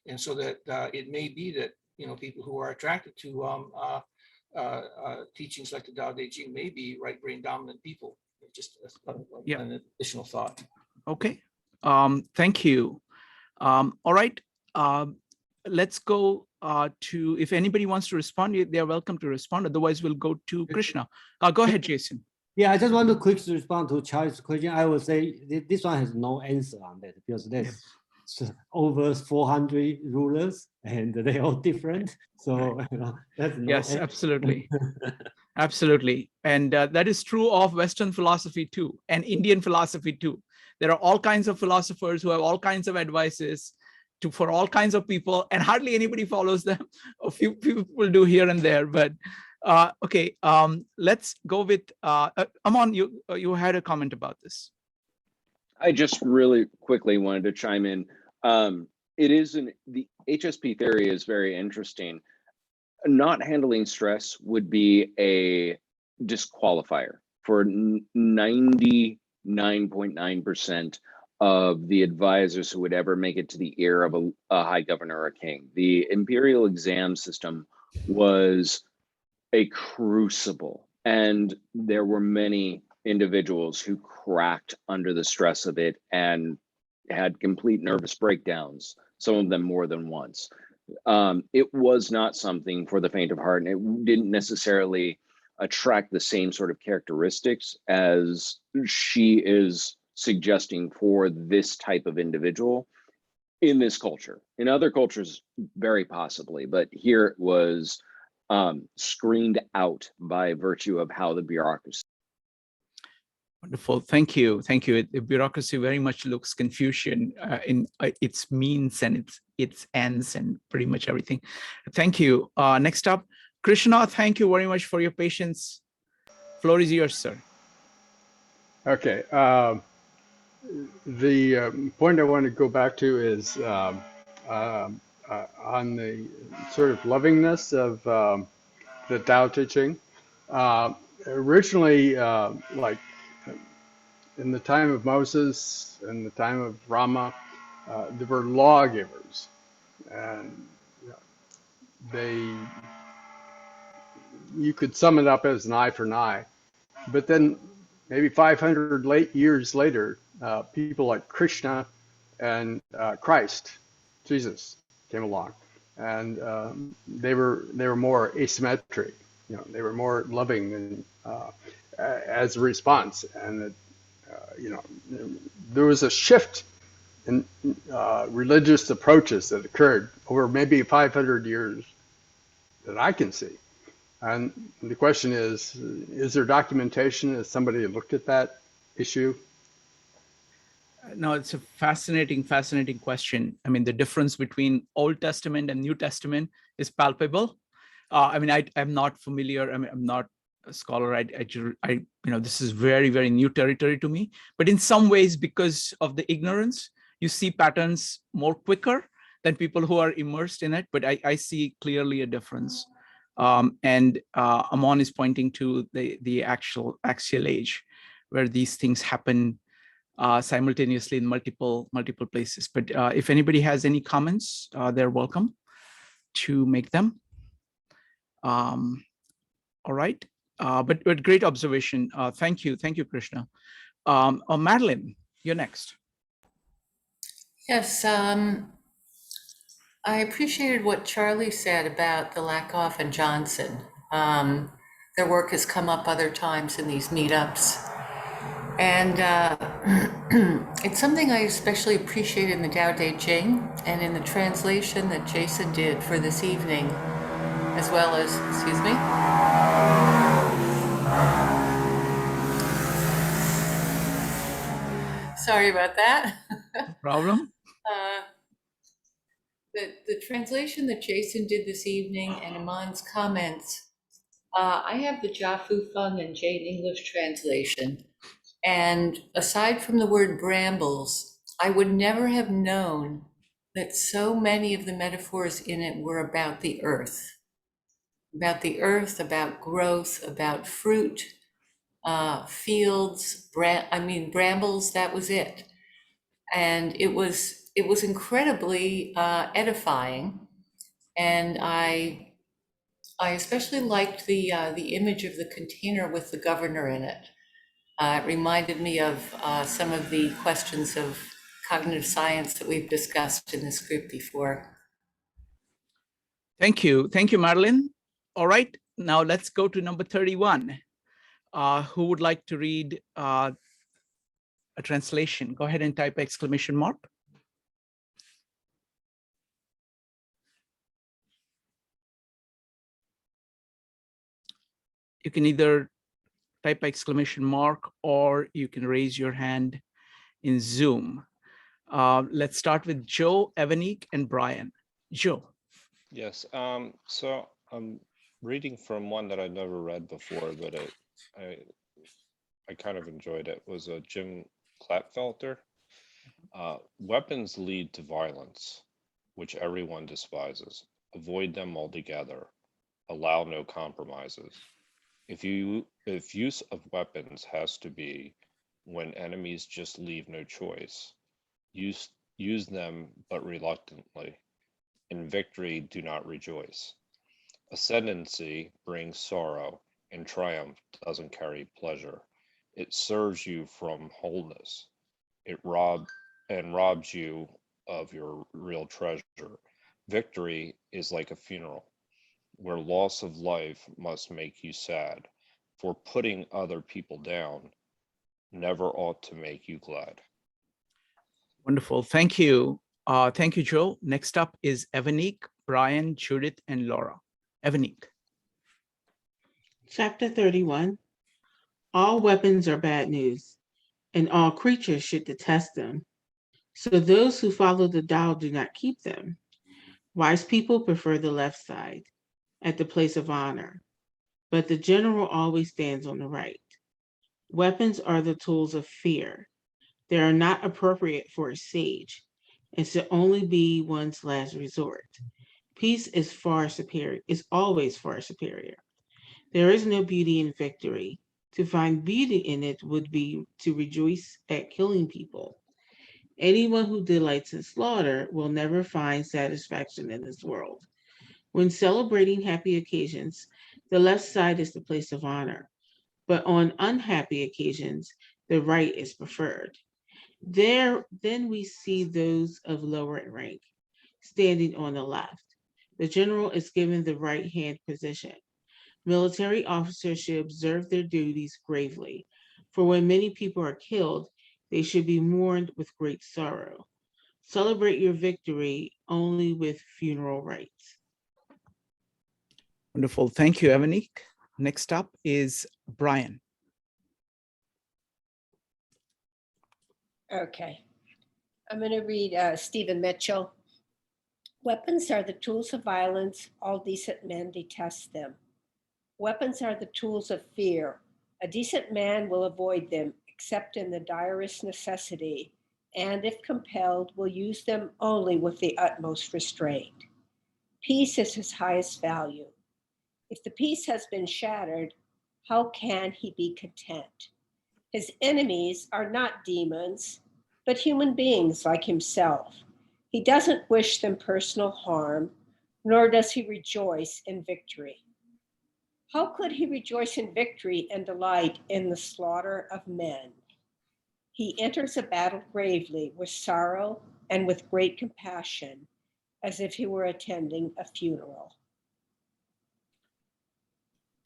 And so that it may be that people who are attracted to teachings like the Dao De Jing may be right brain dominant people. Just an additional thought. Okay, thank you. All right, let's go to, if anybody wants to respond, they're welcome to respond. Otherwise, we'll go to Krishna. Go ahead, Jason. Yeah, I just want to quickly respond to Charles' question. I would say this one has no answer on that because there's over 400 rulers and they're all different. So that's no Yes, answer. absolutely. Absolutely. And that is true of Western philosophy too, and Indian philosophy too. There are all kinds of philosophers who have all kinds of advices for all kinds of people, and hardly anybody follows them. A few people do here and there, but okay. Let's go with Aman. You had a comment about this. I just really quickly wanted to chime in. The Hsp theory is very interesting. Not handling stress would be a disqualifier for 99.9% of the advisors who would ever make it to the ear of a high governor or king. The imperial exam system was a crucible, and there were many individuals who cracked under the stress of it and had complete nervous breakdowns, some of them more than once. It was not something for the faint of heart, and it didn't necessarily attract the same sort of characteristics as she is suggesting for this type of individual in this culture. In other cultures, very possibly, but here it was screened out by virtue of how the bureaucracy. Wonderful. Thank you. Thank you. The bureaucracy very much looks Confucian in its means and its ends and pretty much everything. Thank you. Next up, Krishna, thank you very much for your patience. Floor is yours, sir. Okay. The point I want to go back to is on the sort of lovingness of the Dao De Jing. Originally, like in the time of Moses and the time of Rama, there were lawgivers, and you could sum it up as an eye for an eye. But then maybe 500 years later, people like Krishna and Christ, Jesus, came along, and they were more asymmetric. They were more loving than as a response, and there was a shift in religious approaches that occurred over maybe 500 years that I can see. And the question is there documentation? Has somebody looked at that issue? No, it's a fascinating question. I mean, the difference between Old Testament and New Testament is palpable. I mean, I'm not familiar. I mean, I'm not a scholar. This is very, very new territory to me. But in some ways, because of the ignorance, you see patterns more quicker than people who are immersed in it. But I see clearly a difference. And Aman is pointing to the axial age, where these things happen simultaneously in multiple places. But if anybody has any comments, they're welcome to make them. All right, but great observation. Thank you, Krishna. Madeline, you're next. Yes, I appreciated what Charlie said about the Lakoff and Johnson. Their work has come up other times in these meetups. And it's something I especially appreciate in the Dao De Jing and in the translation that Jason did for this evening, as well as, excuse me. Sorry about that. No problem. The translation that Jason did this evening and Iman's comments, I have the Jiafu Feng and Jade English translation. And aside from the word brambles, I would never have known that so many of the metaphors in it were about the earth, about growth, about fruit, fields, brambles, that was it. And it was incredibly edifying. And I especially liked the image of the container with the governor in it. It reminded me of some of the questions of cognitive science that we've discussed in this group before. Thank you, Madeline. All right, now let's go to number 31. Who would like to read a translation? Go ahead and type exclamation mark. You can either type exclamation mark or you can raise your hand in Zoom. Let's start with Joe, Evanique, and Brian. Joe. Yes. So I'm reading from one that I'd never read before, but I kind of enjoyed it. It was a Jim Clapfelter. Weapons lead to violence, which everyone despises. Avoid them altogether. Allow no compromises. If use of weapons has to be when enemies just leave no choice, use them but reluctantly. In victory, do not rejoice. Ascendancy brings sorrow, and triumph doesn't carry pleasure. It serves you from wholeness. It robs you of your real treasure. Victory is like a funeral, where loss of life must make you sad, for putting other people down never ought to make you glad. Wonderful. Thank you. Thank you, Joe. Next up is Evanique, Brian, Judith, and Laura. Evanique. Chapter 31. All weapons are bad news, and all creatures should detest them. So those who follow the Tao do not keep them. Wise people prefer the left side at the place of honor, but the general always stands on the right. Weapons are the tools of fear. They are not appropriate for a sage and should only be one's last resort. Peace is always far superior. There is no beauty in victory. To find beauty in it would be to rejoice at killing people. Anyone who delights in slaughter will never find satisfaction in this world. When celebrating happy occasions, the left side is the place of honor, but on unhappy occasions, the right is preferred. Then we see those of lower rank standing on the left. The general is given the right hand position. Military officers should observe their duties gravely, for when many people are killed, they should be mourned with great sorrow. Celebrate your victory only with funeral rites. Wonderful. Thank you, Evanique. Next up is Brian. Okay. I'm going to read Stephen Mitchell. Weapons are the tools of violence. All decent men detest them. Weapons are the tools of fear. A decent man will avoid them, except in the direst necessity, and if compelled, will use them only with the utmost restraint. Peace is his highest value. If the peace has been shattered, how can he be content? His enemies are not demons, but human beings like himself. He doesn't wish them personal harm, nor does he rejoice in victory. How could he rejoice in victory and delight in the slaughter of men? He enters a battle gravely, with sorrow and with great compassion, as if he were attending a funeral.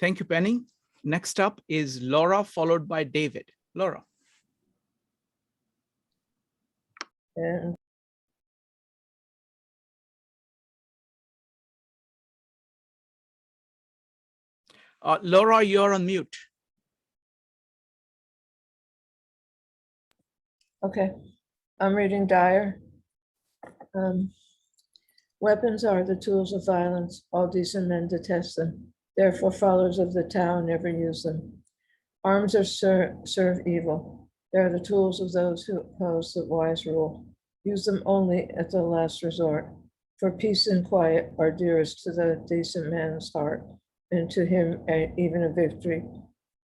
Thank you, Penny. Next up is Laura, followed by David. Laura. And Laura, you're on mute. okay, I'm reading Dyer. Weapons are the tools of violence. All decent men detest them. Therefore, followers of the Tao never use them. Arms are serve evil. They are the tools of those who oppose the wise rule. Use them only at the last resort. For peace and quiet are dearest to the decent man's heart, and to him even a victory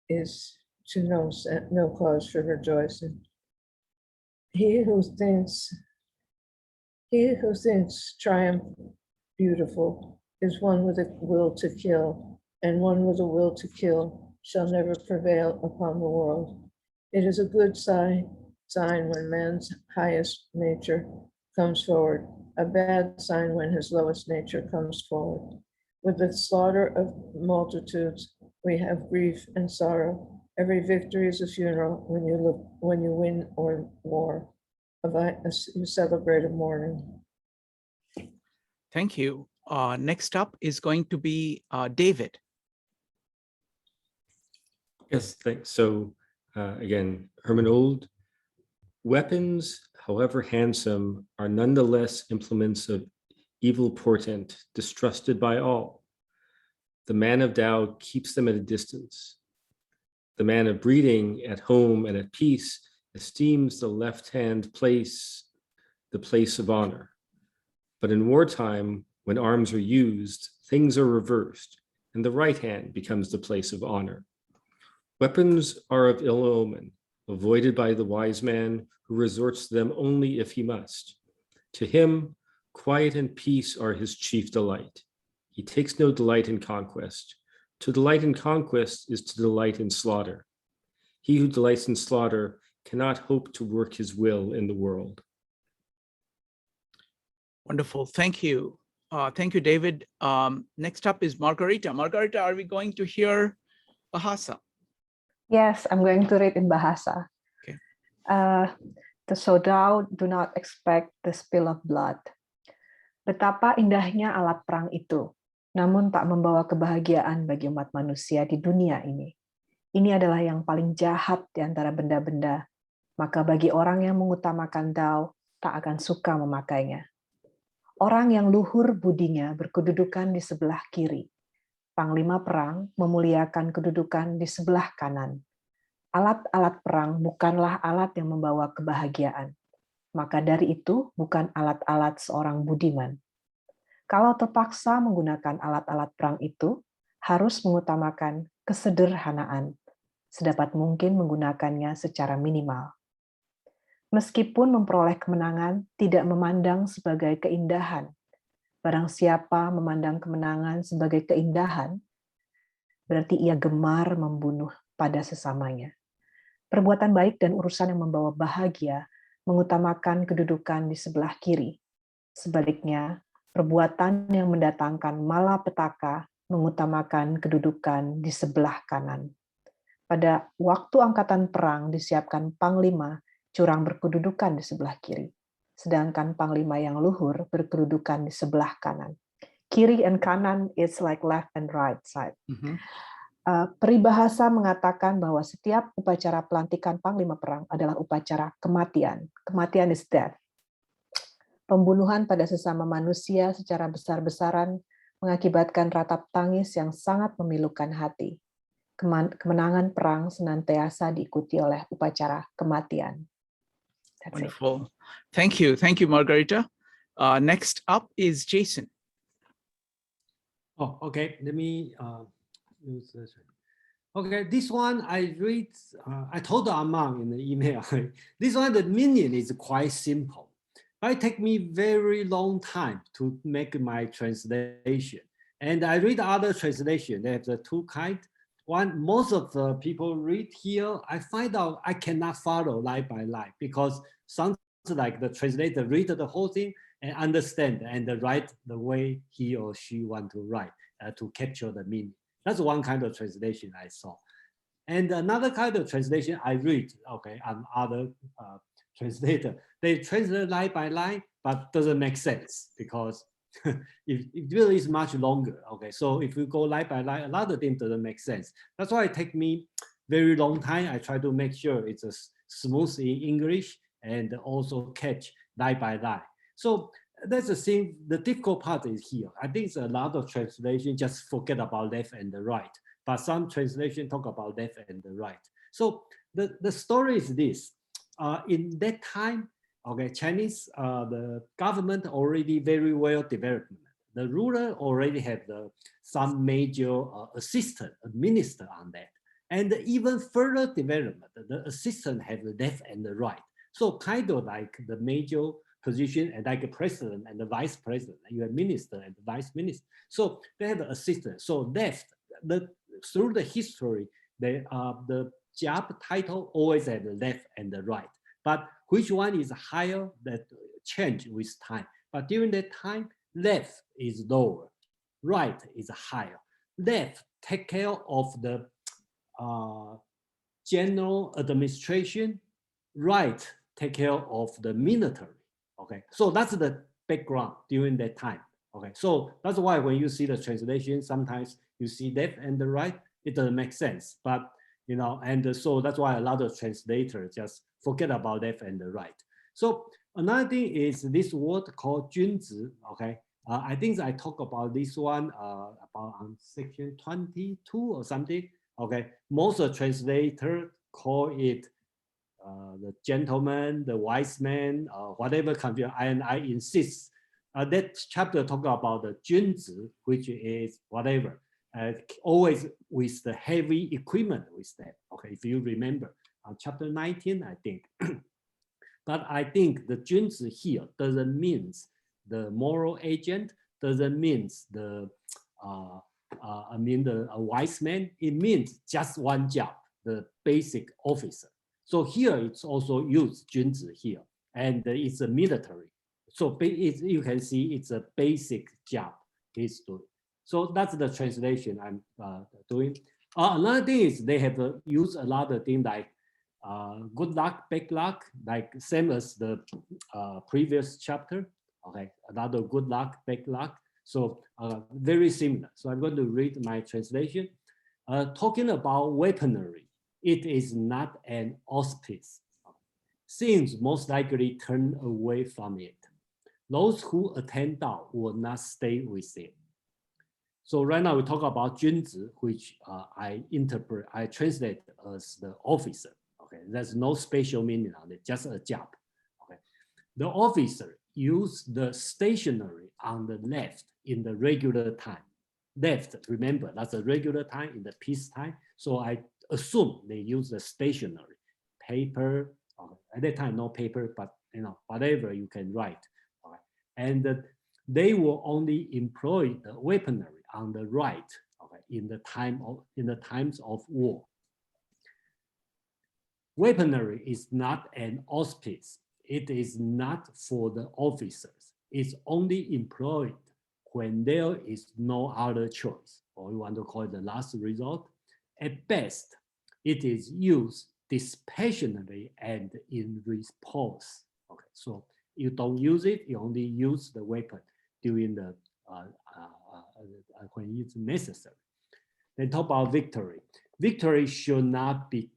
is to no cause for rejoicing. He who thinks triumph beautiful is one with a will to kill, and one with a will to kill shall never prevail upon the world. It is a good sign when man's highest nature comes forward, a bad sign when his lowest nature comes forward. With the slaughter of multitudes, we have grief and sorrow, Every victory is a funeral. When you win or war, you celebrate a mourning. Thank you. Next up is going to be David. Yes, thanks. So again, Herman Old, weapons, however handsome, are nonetheless implements of evil portent, distrusted by all. The man of Tao keeps them at a distance. The man of breeding, at home and at peace, esteems the left-hand place the place of honor. But in wartime, when arms are used, things are reversed, and the right hand becomes the place of honor. Weapons are of ill omen, avoided by the wise man who resorts to them only if he must. To him, quiet and peace are his chief delight. He takes no delight in conquest. To delight in conquest is to delight in slaughter. He who delights in slaughter cannot hope to work his will in the world. Wonderful. Thank you. Thank you, David. Next up is Margarita. Margarita, are we going to hear Bahasa? Yes, I'm going to read in Bahasa. Okay. So thou do not expect the spill of blood. Betapa indahnya alat perang itu, namun tak membawa kebahagiaan bagi umat manusia di dunia ini. Ini adalah yang paling jahat di antara benda-benda, maka bagi orang yang mengutamakan Dao, tak akan suka memakainya. Orang yang luhur budinya berkedudukan di sebelah kiri. Panglima perang memuliakan kedudukan di sebelah kanan. Alat-alat perang bukanlah alat yang membawa kebahagiaan. Maka dari itu bukan alat-alat seorang budiman. Kalau terpaksa menggunakan alat-alat perang itu, harus mengutamakan kesederhanaan, sedapat mungkin menggunakannya secara minimal. Meskipun memperoleh kemenangan tidak memandang sebagai keindahan, barang siapa memandang kemenangan sebagai keindahan, berarti ia gemar membunuh pada sesamanya. Perbuatan baik dan urusan yang membawa bahagia mengutamakan kedudukan di sebelah kiri. Sebaliknya, perbuatan yang mendatangkan malapetaka mengutamakan kedudukan di sebelah kanan. Pada waktu angkatan perang disiapkan panglima curang berkedudukan di sebelah kiri, sedangkan panglima yang luhur berkedudukan di sebelah kanan. Kiri and kanan is like left and right side. Peribahasa mengatakan bahwa setiap upacara pelantikan panglima perang adalah upacara kematian. Kematian is death. Pembunuhan pada sesama manusia secara besar-besaran mengakibatkan ratap tangis yang sangat memilukan hati. Kemenangan perang senantiasa diikuti oleh upacara kematian. That's Wonderful. Thank you. Thank you, Margarita. Next up is Jason. Oh, okay. Let me use this. Okay, this one I read, I told Amang in the email, this one, the meaning is quite simple. It takes me very long time to make my translation. And I read other translation, they have the two kinds. One, most of the people read here, I find out I cannot follow line by line because sounds like the translator read the whole thing and understand and write the way he or she want to write to capture the meaning. That's one kind of translation I saw. And another kind of translation I read, okay, on other translator, they translate line by line, but doesn't make sense because it really is much longer. Okay, so if you go line by line, a lot of things doesn't make sense. That's why it takes me very long time. I try to make sure it's a smooth in English and also catch line by line. So that's the thing, the difficult part is here. I think it's a lot of translation just forget about left and the right, but some translation talk about left and the right. So the story is this, in that time, okay, Chinese, the government already very well developed. The ruler already had some major assistant, a minister on that. And even further development, the assistant have the left and the right. So kind of like the major position and like a president and the vice president, you have minister and the vice minister. So they have the assistant. So left, through the history, the job title always have the left and the right. But which one is higher, that change with time. But during that time, left is lower, right is higher. Left take care of the general administration, right, take care of the military. Okay, so that's the background during that time. Okay, so that's why when you see the translation, sometimes you see left and the right, it doesn't make sense. But you know, and so that's why a lot of translators just forget about left and the right. So another thing is this word called 君子. Okay, I think I talk about this one about on section 22 or something. Okay, most translators call it the gentleman, the wise man, whatever confusion. And I insist that chapter talk about the 君子, which is whatever, always with the heavy equipment with that. Okay, if you remember chapter 19, I think. But I think the 君子 here doesn't mean the moral agent, doesn't mean the a wise man. It means just one job, the basic officer. So here it's also used 君子 here, and it's a military. So you can see it's a basic job he's doing. So that's the translation I'm doing. Another thing is they have used a lot of things like good luck, bad luck, like same as the previous chapter. Okay, another good luck, bad luck. So very similar. So I'm going to read my translation. Talking about weaponry, it is not an auspice. Things most likely turn away from it. Those who attend Dao will not stay with it. So right now we talk about 君子, which I translate as the officer. Okay, there's no special meaning on it, just a job. Okay, the officer used the stationary on the left in the regular time. Left, remember, that's a regular time in the peace time. So I assume they use the stationary paper. Okay. At that time, no paper, but you know, whatever you can write. Okay. And they will only employ the weaponry on the right. Okay, in the times of war. Weaponry is not an auspice. It is not for the officers. It's only employed when there is no other choice, or you want to call it the last resort. At best, it is used dispassionately and in response. Okay, so you don't use it, you only use the weapon during the when it's necessary. Then talk about victory. Victory should not be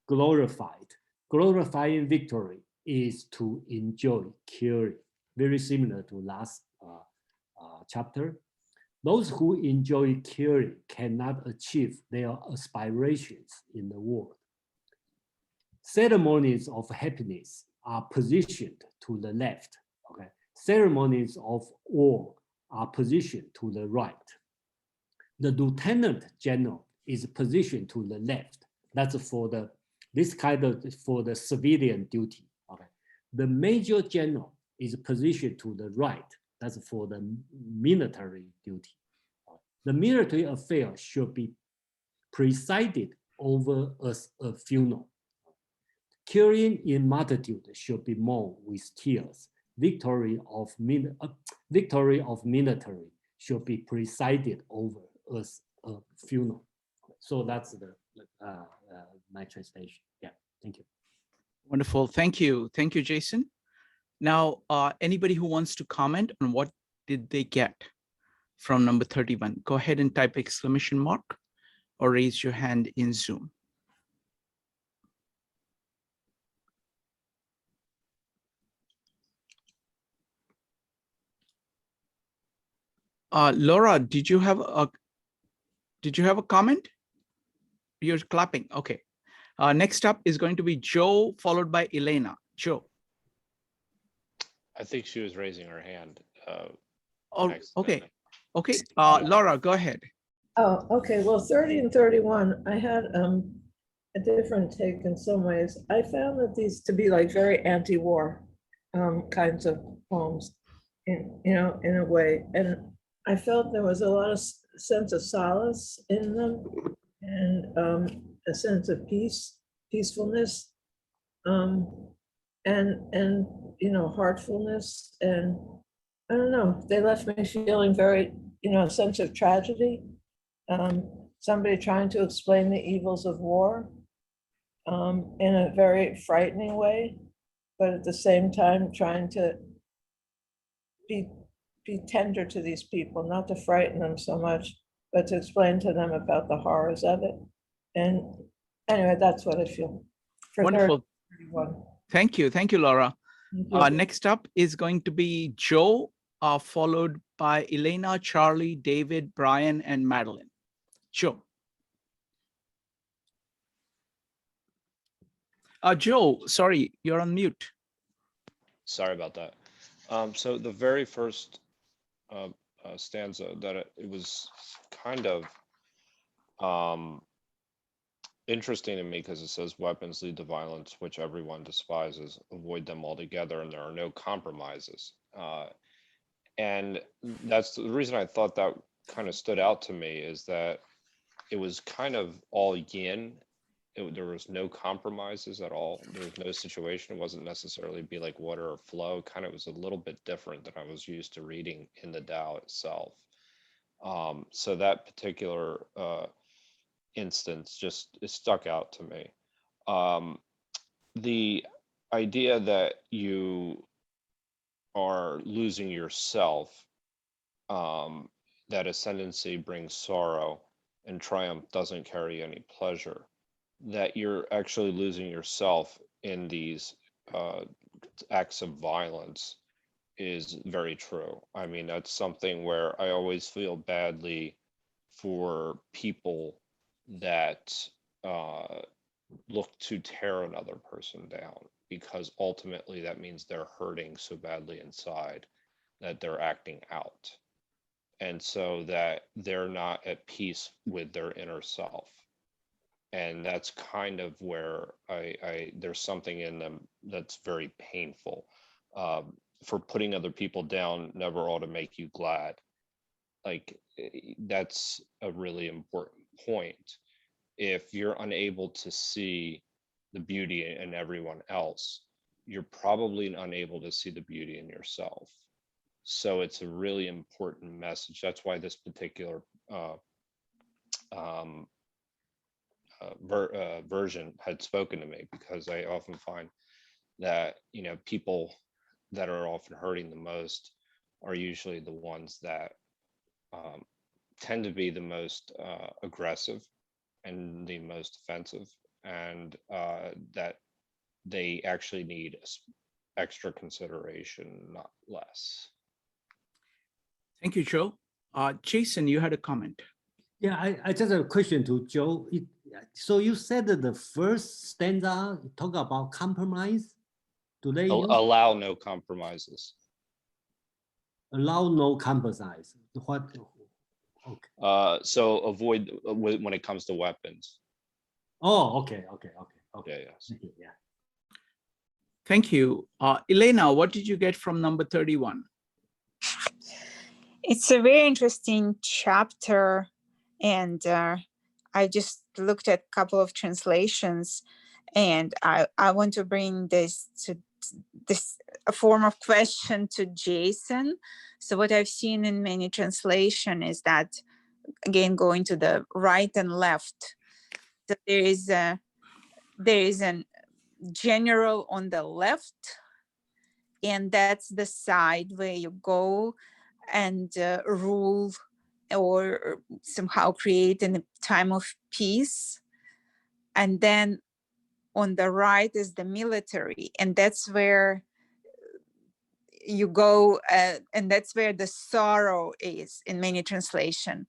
glorified. Glorifying victory is to enjoy killing. Very similar to last chapter. Those who enjoy killing cannot achieve their aspirations in the world. Ceremonies of happiness are positioned to the left. Okay. Ceremonies of war are positioned to the right. The lieutenant general is positioned to the left. That's for the for the civilian duty. Okay. The major general is positioned to the right. That's for the military duty. The military affair should be presided over as a funeral. Killing in multitude should be mourned with tears. Victory of military should be presided over as a funeral. So that's the my translation. Yeah, thank you. Wonderful, thank you. Thank you, Jason. Now, anybody who wants to comment on what did they get from number 31, go ahead and type exclamation mark or raise your hand in Zoom. Laura, did you have a comment? You're clapping. Okay. Next up is going to be Joe, followed by Elena. Joe. I think she was raising her hand. Oh, okay. Okay. Laura, go ahead. Oh, okay. Well, 30 and 31, I had a different take in some ways. I found that these to be like very anti-war kinds of poems, in a way. And I felt there was a lot of sense of solace in them, and a sense of peacefulness, and heartfulness, and I don't know. They left me feeling very, a sense of tragedy. Somebody trying to explain the evils of war, in a very frightening way, but at the same time trying to be tender to these people, not to frighten them so much, but to explain to them about the horrors of it. And anyway, that's what I feel. For Wonderful. 31. Thank you. Thank you, Laura. Thank you. Next up is going to be Joe, followed by Elena, Charlie, David, Brian, and Madeline. Joe. Joe, sorry, you're on mute. Sorry about that. So the very first stanza that it was kind of interesting to me because it says weapons lead to violence, which everyone despises. Avoid them altogether, and there are no compromises. And that's the reason I thought that kind of stood out to me, is that it was kind of all yin. There was no compromises at all. There was no situation. It wasn't necessarily be like water or flow. Kind of was a little bit different than I was used to reading in the Tao itself. So that particular instance just, it stuck out to me. The idea that you are losing yourself, that ascendancy brings sorrow and triumph doesn't carry any pleasure, that you're actually losing yourself in these acts of violence is very true. I mean, that's something where I always feel badly for people that look to tear another person down, because ultimately that means they're hurting so badly inside that they're acting out. And so that they're not at peace with their inner self. And that's kind of where there's something in them that's very painful. For putting other people down never ought to make you glad. Like, that's a really important point. If you're unable to see the beauty in everyone else, you're probably unable to see the beauty in yourself. So it's a really important message. That's why this particular version had spoken to me, because I often find that, you know, people that are often hurting the most are usually the ones that tend to be the most aggressive and the most offensive, and that they actually need extra consideration, not less. Thank you, Joe. Jason, you had a comment. Yeah, I just have a question to Joe. So you said that the first stanza talk about compromise. Do they allow no compromises? Allow no compromise. What? Okay. So avoid when it comes to weapons. Oh, okay. Yeah, yes. Yeah. Thank you. Elena, what did you get from number 31? It's a very interesting chapter, and I just looked at a couple of translations, and I want to bring this a form of question to Jason. So what I've seen in many translation is that, again, going to the right and left, so there is an general on the left, and that's the side where you go and rule or somehow create in a time of peace. And then on the right is the military, and that's where you go, and that's where the sorrow is in many translations.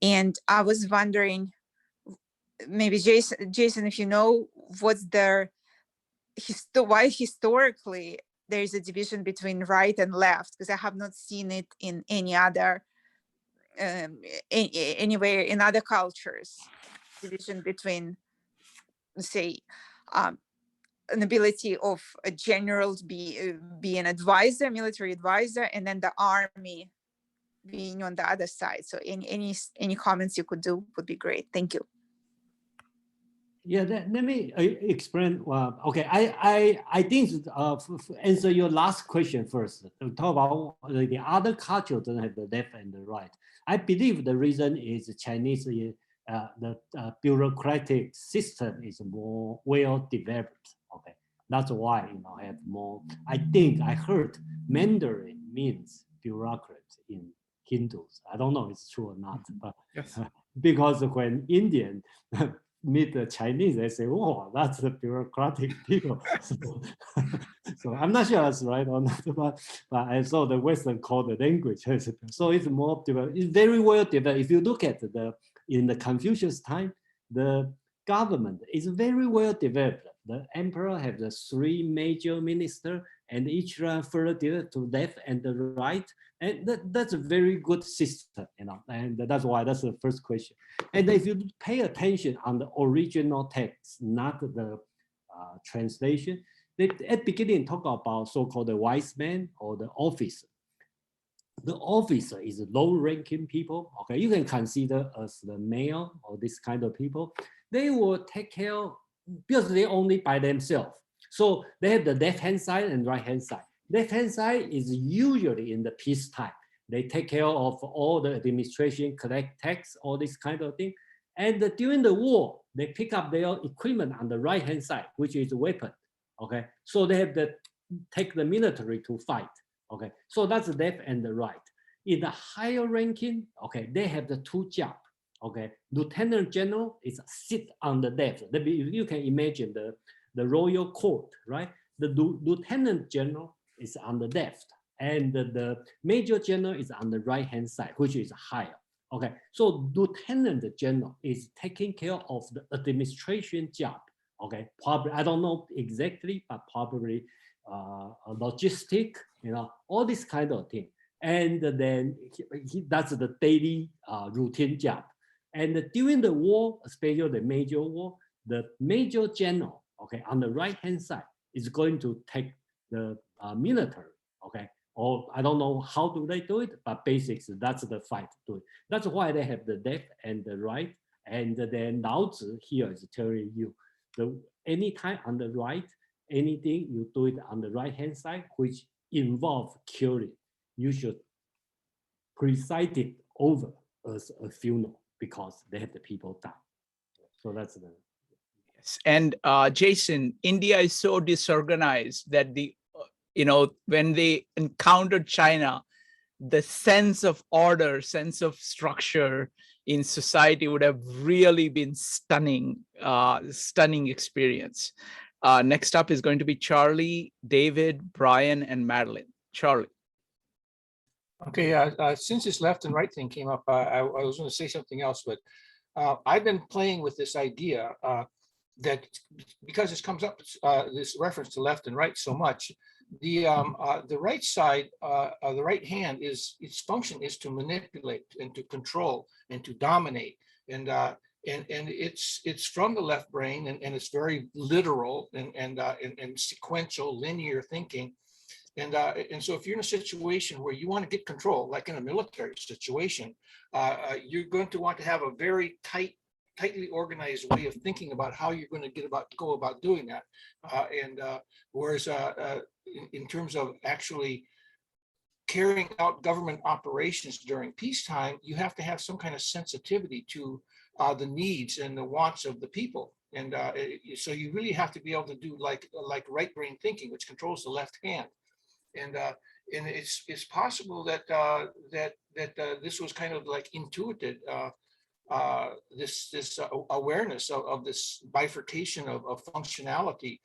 And I was wondering, maybe Jason, if you know what's why historically there is a division between right and left, because I have not seen it in any other anywhere in other cultures, division between, say, an ability of a general to be an advisor, military advisor, and then the army being on the other side. So any comments you could do would be great. Thank you. Yeah, let me explain. Okay, I think answer your last question first. To talk about the other culture don't have the left and the right. I believe the reason is Chinese the bureaucratic system is more well developed. Okay, that's why I have more. I think I heard Mandarin means bureaucrat in Hindus. I don't know if it's true or not, but yes. Because when Indian meet the Chinese, they say, "Oh, that's the bureaucratic people." So I'm not sure that's right or not, but I saw the Western call the language. So it's more developed. It's very well developed. If you look at in the Confucius time, the government is very well developed. The emperor has the 3 major ministers, and each run further to left and the right, and that's a very good system, and that's why that's the first question. And if you pay attention on the original text, not the translation, they at the beginning talk about so-called the wise man or the officer. The officer is low-ranking people. Okay, you can consider as the male or this kind of people. They will take care because they only by themselves. So they have the left-hand side and right-hand side. Left-hand side is usually in the peacetime. They take care of all the administration, collect tax, all this kind of thing. And during the war, they pick up their equipment on the right-hand side, which is a weapon. Okay, so they have to take the military to fight. Okay, so that's the left and the right. In the higher ranking, okay, they have the 2 jobs. Okay, lieutenant general is sit on the left. You can imagine the royal court, right? The lieutenant general is on the left, and the major general is on the right-hand side, which is higher. Okay, so lieutenant general is taking care of the administration job. Okay, probably, I don't know exactly, but probably logistic, all this kind of thing. And then that's the daily routine job. And during the war, especially the major war, the major general, okay, on the right-hand side is going to take the military, okay? Or I don't know how do they do it, but basics, that's the fight to do it. That's why they have the left and the right. And then Lao Tzu here is telling you, anytime on the right, anything you do it on the right-hand side, which involve killing, you should preside it over as a funeral because they have the people die. So that's the. Yes. And Jason, India is so disorganized that when they encountered China, the sense of order, sense of structure in society would have really been stunning experience. Next up is going to be Charlie, David, Brian, and Madeline. Charlie. Okay, since this left and right thing came up, I was going to say something else, but I've been playing with this idea that because this comes up, this reference to left and right so much, the right side, the right hand its function is to manipulate and to control and to dominate, and it's from the left brain, and it's very literal and sequential, linear thinking. And so if you're in a situation where you want to get control, like in a military situation, you're going to want to have a very tightly organized way of thinking about how you're going to go about doing that. Whereas in terms of actually carrying out government operations during peacetime, you have to have some kind of sensitivity to the needs and the wants of the people. And so you really have to be able to do like right brain thinking, which controls the left hand. And it's possible that this was kind of like intuited, this awareness of this bifurcation of functionality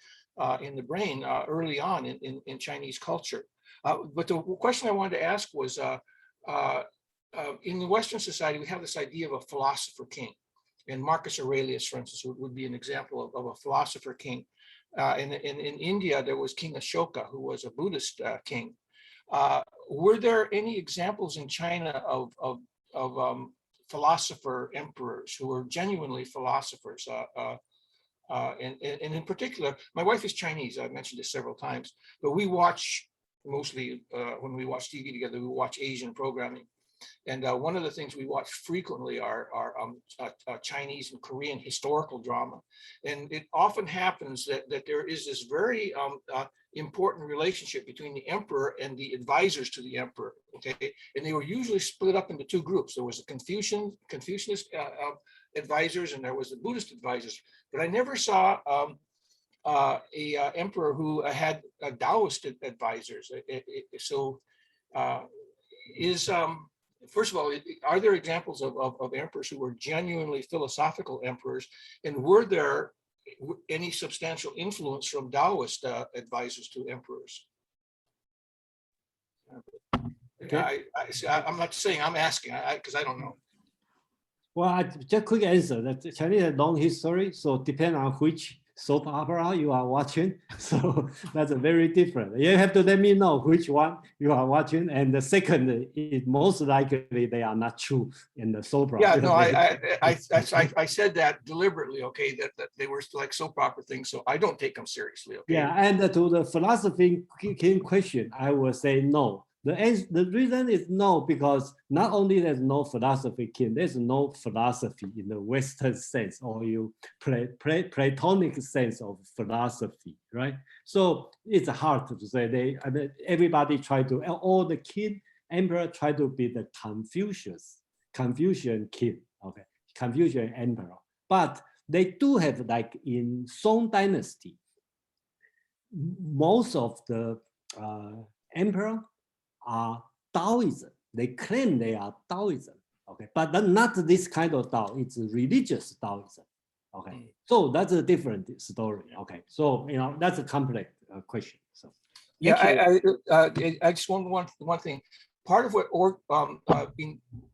in the brain early on in Chinese culture. But the question I wanted to ask was, in the Western society, we have this idea of a philosopher king. And Marcus Aurelius, for instance, would be an example of a philosopher king. In India, there was King Ashoka, who was a Buddhist king. Were there any examples in China of philosopher emperors who were genuinely philosophers? And in particular, my wife is Chinese. I've mentioned this several times, but we watch mostly when we watch TV together, we watch Asian programming. And one of the things we watch frequently are Chinese and Korean historical drama. And it often happens that there is this very important relationship between the emperor and the advisors to the emperor. Okay, and they were usually split up into two groups. There was the Confucianist advisors, and there was the Buddhist advisors. But I never saw a emperor who had Taoist advisors. First of all, are there examples of emperors who were genuinely philosophical emperors, and were there any substantial influence from Taoist advisors to emperors? Okay. I'm not saying, I'm asking, because I don't know. Well, just quick answer that Chinese has long history, so depend on which soap opera you are watching. So that's a very different. You have to let me know which one you are watching. And the second is most likely they are not true in the soap opera. Yeah, no, I said that deliberately, okay, that they were like soap opera things, so I don't take them seriously, okay? Yeah, and to the philosophy question, I will say no. The reason is no, because not only there's no philosophy, there's no philosophy in the Western sense, or you Platonic sense of philosophy, right? So it's hard to say. Everybody try to, all the emperor try to be the Confucian king, okay, Confucian emperor. But they do have, like in Song Dynasty, most of the emperor are Taoism. They claim they are Taoism, okay, but not this kind of Tao. It's religious Taoism, okay. So that's a different story, okay. So that's a complex question. So yeah, I just want one thing. Part of what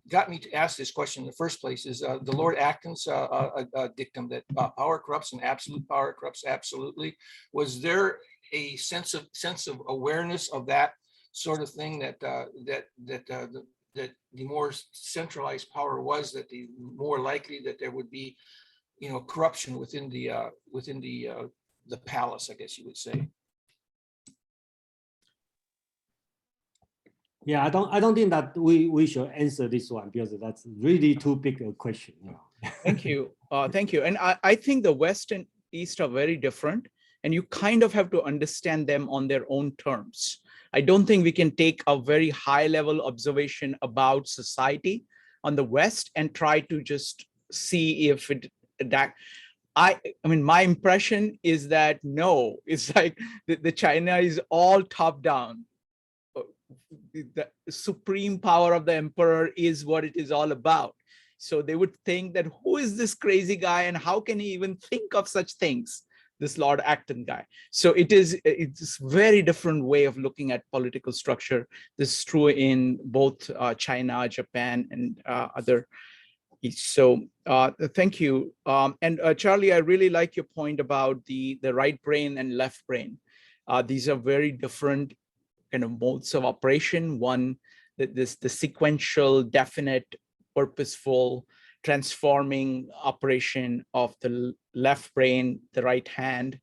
got me to ask this question in the first place is the Lord Acton's dictum that power corrupts and absolute power corrupts absolutely. Was there a sense of awareness of that sort of thing, that the more centralized power was, that the more likely that there would be, corruption within the palace, I guess you would say? Yeah, I don't think that we should answer this one, because that's really too big a question. Thank you. Thank you. And I think the West and East are very different, and you kind of have to understand them on their own terms. I don't think we can take a very high level observation about society on the West and try to just see if I mean, my impression is that no, it's like the China is all top down. The supreme power of the emperor is what it is all about. So they would think that who is this crazy guy and how can he even think of such things? This Lord Acton guy. So it's very different way of looking at political structure. This is true in both China, Japan, and other. So thank you. And Charlie, I really like your point about the right brain and left brain. These are very different kind of modes of operation. One, the sequential, definite, purposeful, transforming operation of the left brain, the right hand,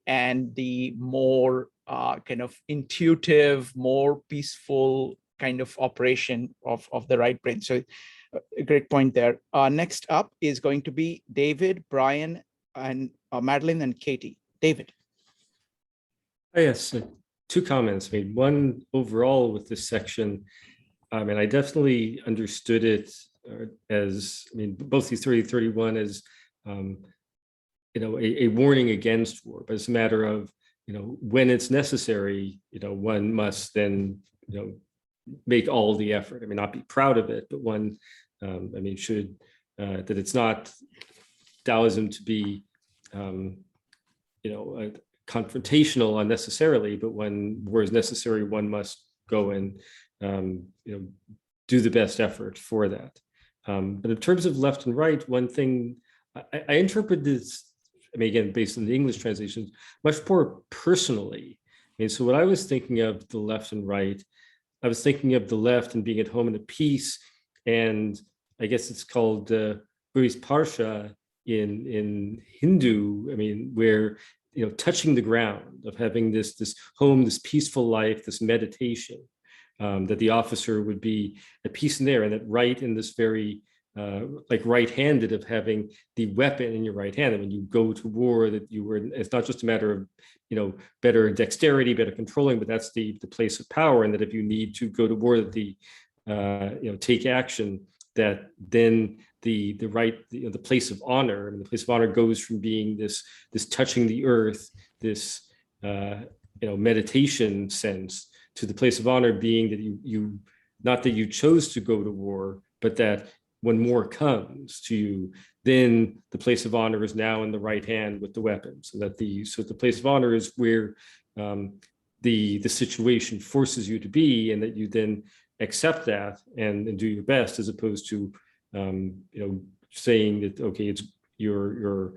and the more kind of intuitive, more peaceful kind of operation of the right brain. So a great point there. Next up is going to be David, Brian, and Madeline and Katie. David. Yes, two comments. I mean, one overall with this section, and I definitely understood it as, I mean, both these 30-31 as, a warning against war, but it's a matter of, when it's necessary, one must then, make all the effort. I mean, not be proud of it, but one, should, that it's not Taoism to be, confrontational unnecessarily, but when war is necessary, one must go and, do the best effort for that. But in terms of left and right, one thing I interpret this, again, based on the English translations, much more personally. So what I was thinking of the left and right, I was thinking of the left and being at home in a peace, and I guess it's called Buddhist Parsha in Hindu, where, touching the ground, of having this home, this peaceful life, this meditation, that the officer would be at peace in there, and that right in this very like right-handed, of having the weapon in your right hand. And when you go to war, that it's not just a matter of, better dexterity, better controlling, but that's the place of power. And that if you need to go to war, that take action, that then the place of honor, the place of honor goes from being this touching the earth, this meditation sense, to the place of honor being that you not that you chose to go to war, but that when war comes to you, then the place of honor is now in the right hand with the weapon. So the place of honor is where the situation forces you to be, and that you then accept that and do your best, as opposed to saying that, okay, it's you're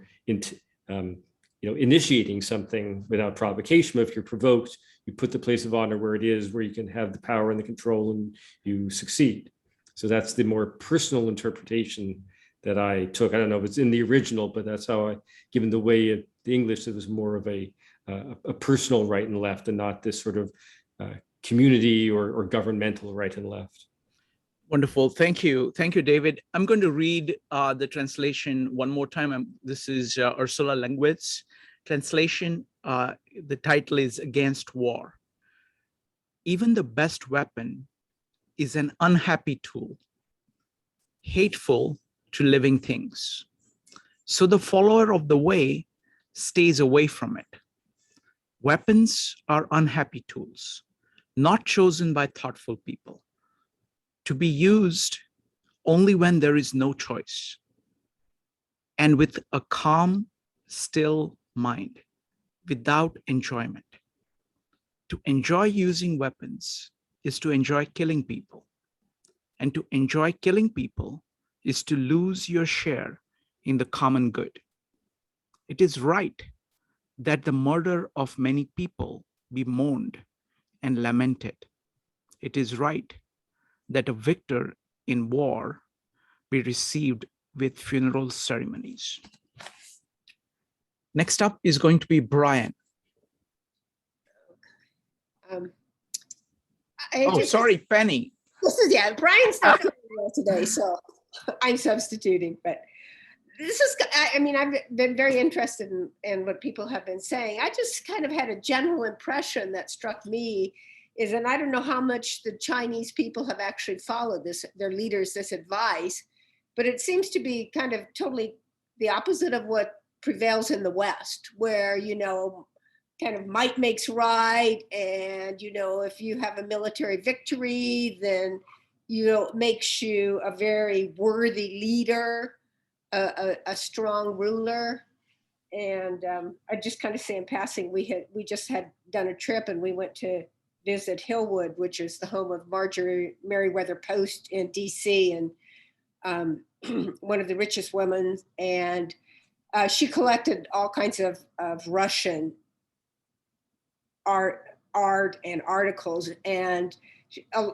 initiating something without provocation. But if you're provoked, you put the place of honor where it is, where you can have the power and the control, and you succeed. So that's the more personal interpretation that I took. I don't know if it's in the original, but that's how given the way the English, it was more of a personal right and left, and not this sort of community or governmental right and left. Wonderful. Thank you. Thank you, David. I'm going to read the translation one more time. This is Ursula Lengwitz's translation. The title is Against War. Even the best weapon is an unhappy tool, hateful to living things. So the follower of the way stays away from it. Weapons are unhappy tools, not chosen by thoughtful people, to be used only when there is no choice, and with a calm, still mind, without enjoyment. To enjoy using weapons is to enjoy killing people, and to enjoy killing people is to lose your share in the common good. It is right that the murder of many people be mourned and lamented. It is right that a victor in war be received with funeral ceremonies. Next up is going to be Brian. Sorry, Penny. Brian's not coming well today, so I'm substituting. But this is, I've been very interested in what people have been saying. I just kind of had a general impression that struck me is, and I don't know how much the Chinese people have actually followed their leaders, this advice, but it seems to be kind of totally the opposite of what prevails in the West, where, kind of might makes right. And, if you have a military victory, then, it makes you a very worthy leader, a strong ruler. And I just kind of say in passing, we just had done a trip and we went to visit Hillwood, which is the home of Marjorie Merriweather Post in DC, and one of the richest women. And she collected all kinds of Russian art and articles, and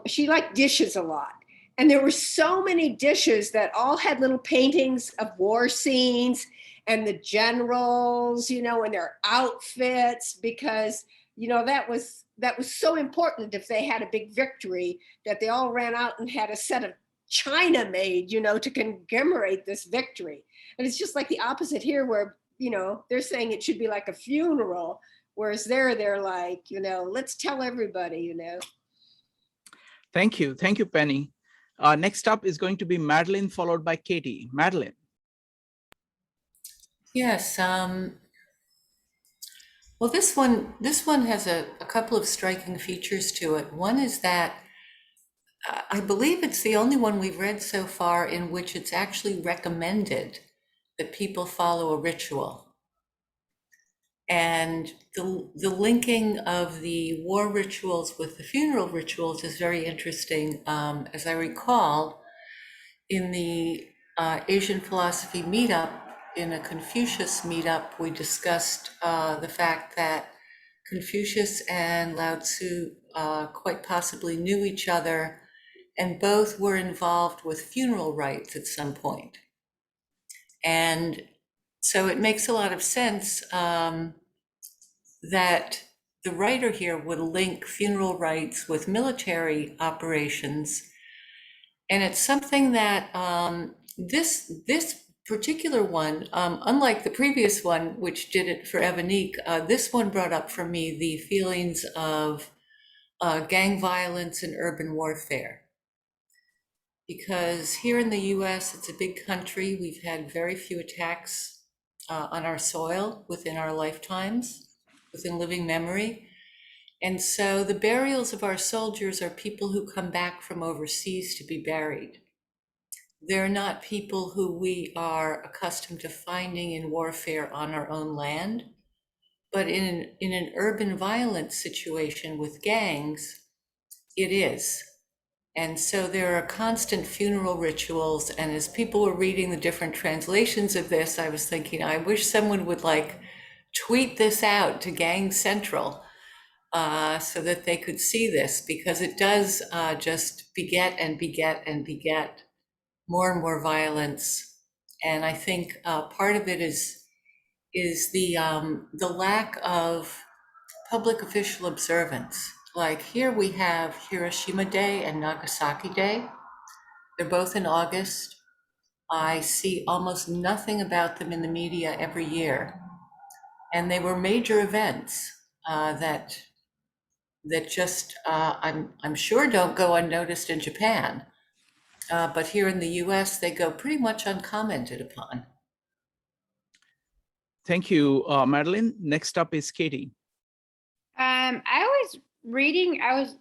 she liked dishes a lot. And there were so many dishes that all had little paintings of war scenes and the generals, in their outfits, because, that was so important. If they had a big victory, that they all ran out and had a set of china made, to commemorate this victory. And it's just like the opposite here, where, they're saying it should be like a funeral, whereas they're like, let's tell everybody, Thank you. Thank you, Penny. Next up is going to be Madeline, followed by Katie. Madeline. Yes. Well, this one has a couple of striking features to it. One is that I believe it's the only one we've read so far in which it's actually recommended that people follow a ritual. And the linking of the war rituals with the funeral rituals is very interesting. As I recall, in the Asian philosophy meetup, in a Confucius meetup, we discussed the fact that Confucius and Lao Tzu quite possibly knew each other, and both were involved with funeral rites at some point. And so it makes a lot of sense that the writer here would link funeral rites with military operations. And it's something that this particular one, unlike the previous one, which did it for Evanique, this one brought up for me the feelings of gang violence and urban warfare. Because here in the US, it's a big country. We've had very few attacks on our soil within our lifetimes, within living memory. And so the burials of our soldiers are people who come back from overseas to be buried. They're not people who we are accustomed to finding in warfare on our own land. But in an urban violence situation with gangs, it is. And so there are constant funeral rituals. And as people were reading the different translations of this, I was thinking, I wish someone would like tweet this out to Gang Central so that they could see this, because it does just beget and beget and beget more and more violence. And I think part of it is the lack of public official observance. Like here we have Hiroshima Day and Nagasaki Day. They're both in August. I see almost nothing about them in the media every year. And they were major events that just, I'm sure don't go unnoticed in Japan. But here in the US, they go pretty much uncommented upon. Thank you, Madeline. Next up is Katie. I was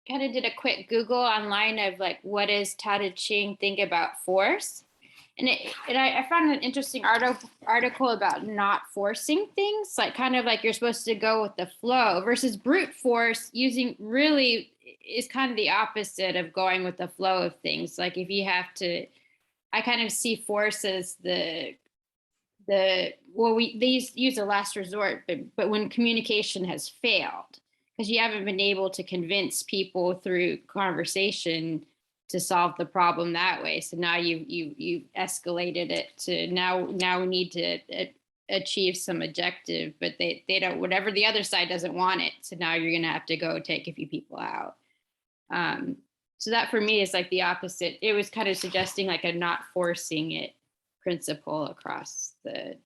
kind of did a quick Google online of like, what does Dao De Jing think about force? And I found an interesting article about not forcing things, like kind of like you're supposed to go with the flow versus brute force using really is kind of the opposite of going with the flow of things. Like if you have to, I kind of see force as they use the last resort, but when communication has failed, because you haven't been able to convince people through conversation to solve the problem that way. So now you've escalated it to now we need to achieve some objective, but they don't, whatever the other side doesn't want it. So now you're gonna have to go take a few people out. So that for me is like the opposite. It was kind of suggesting like a not forcing it principle across the.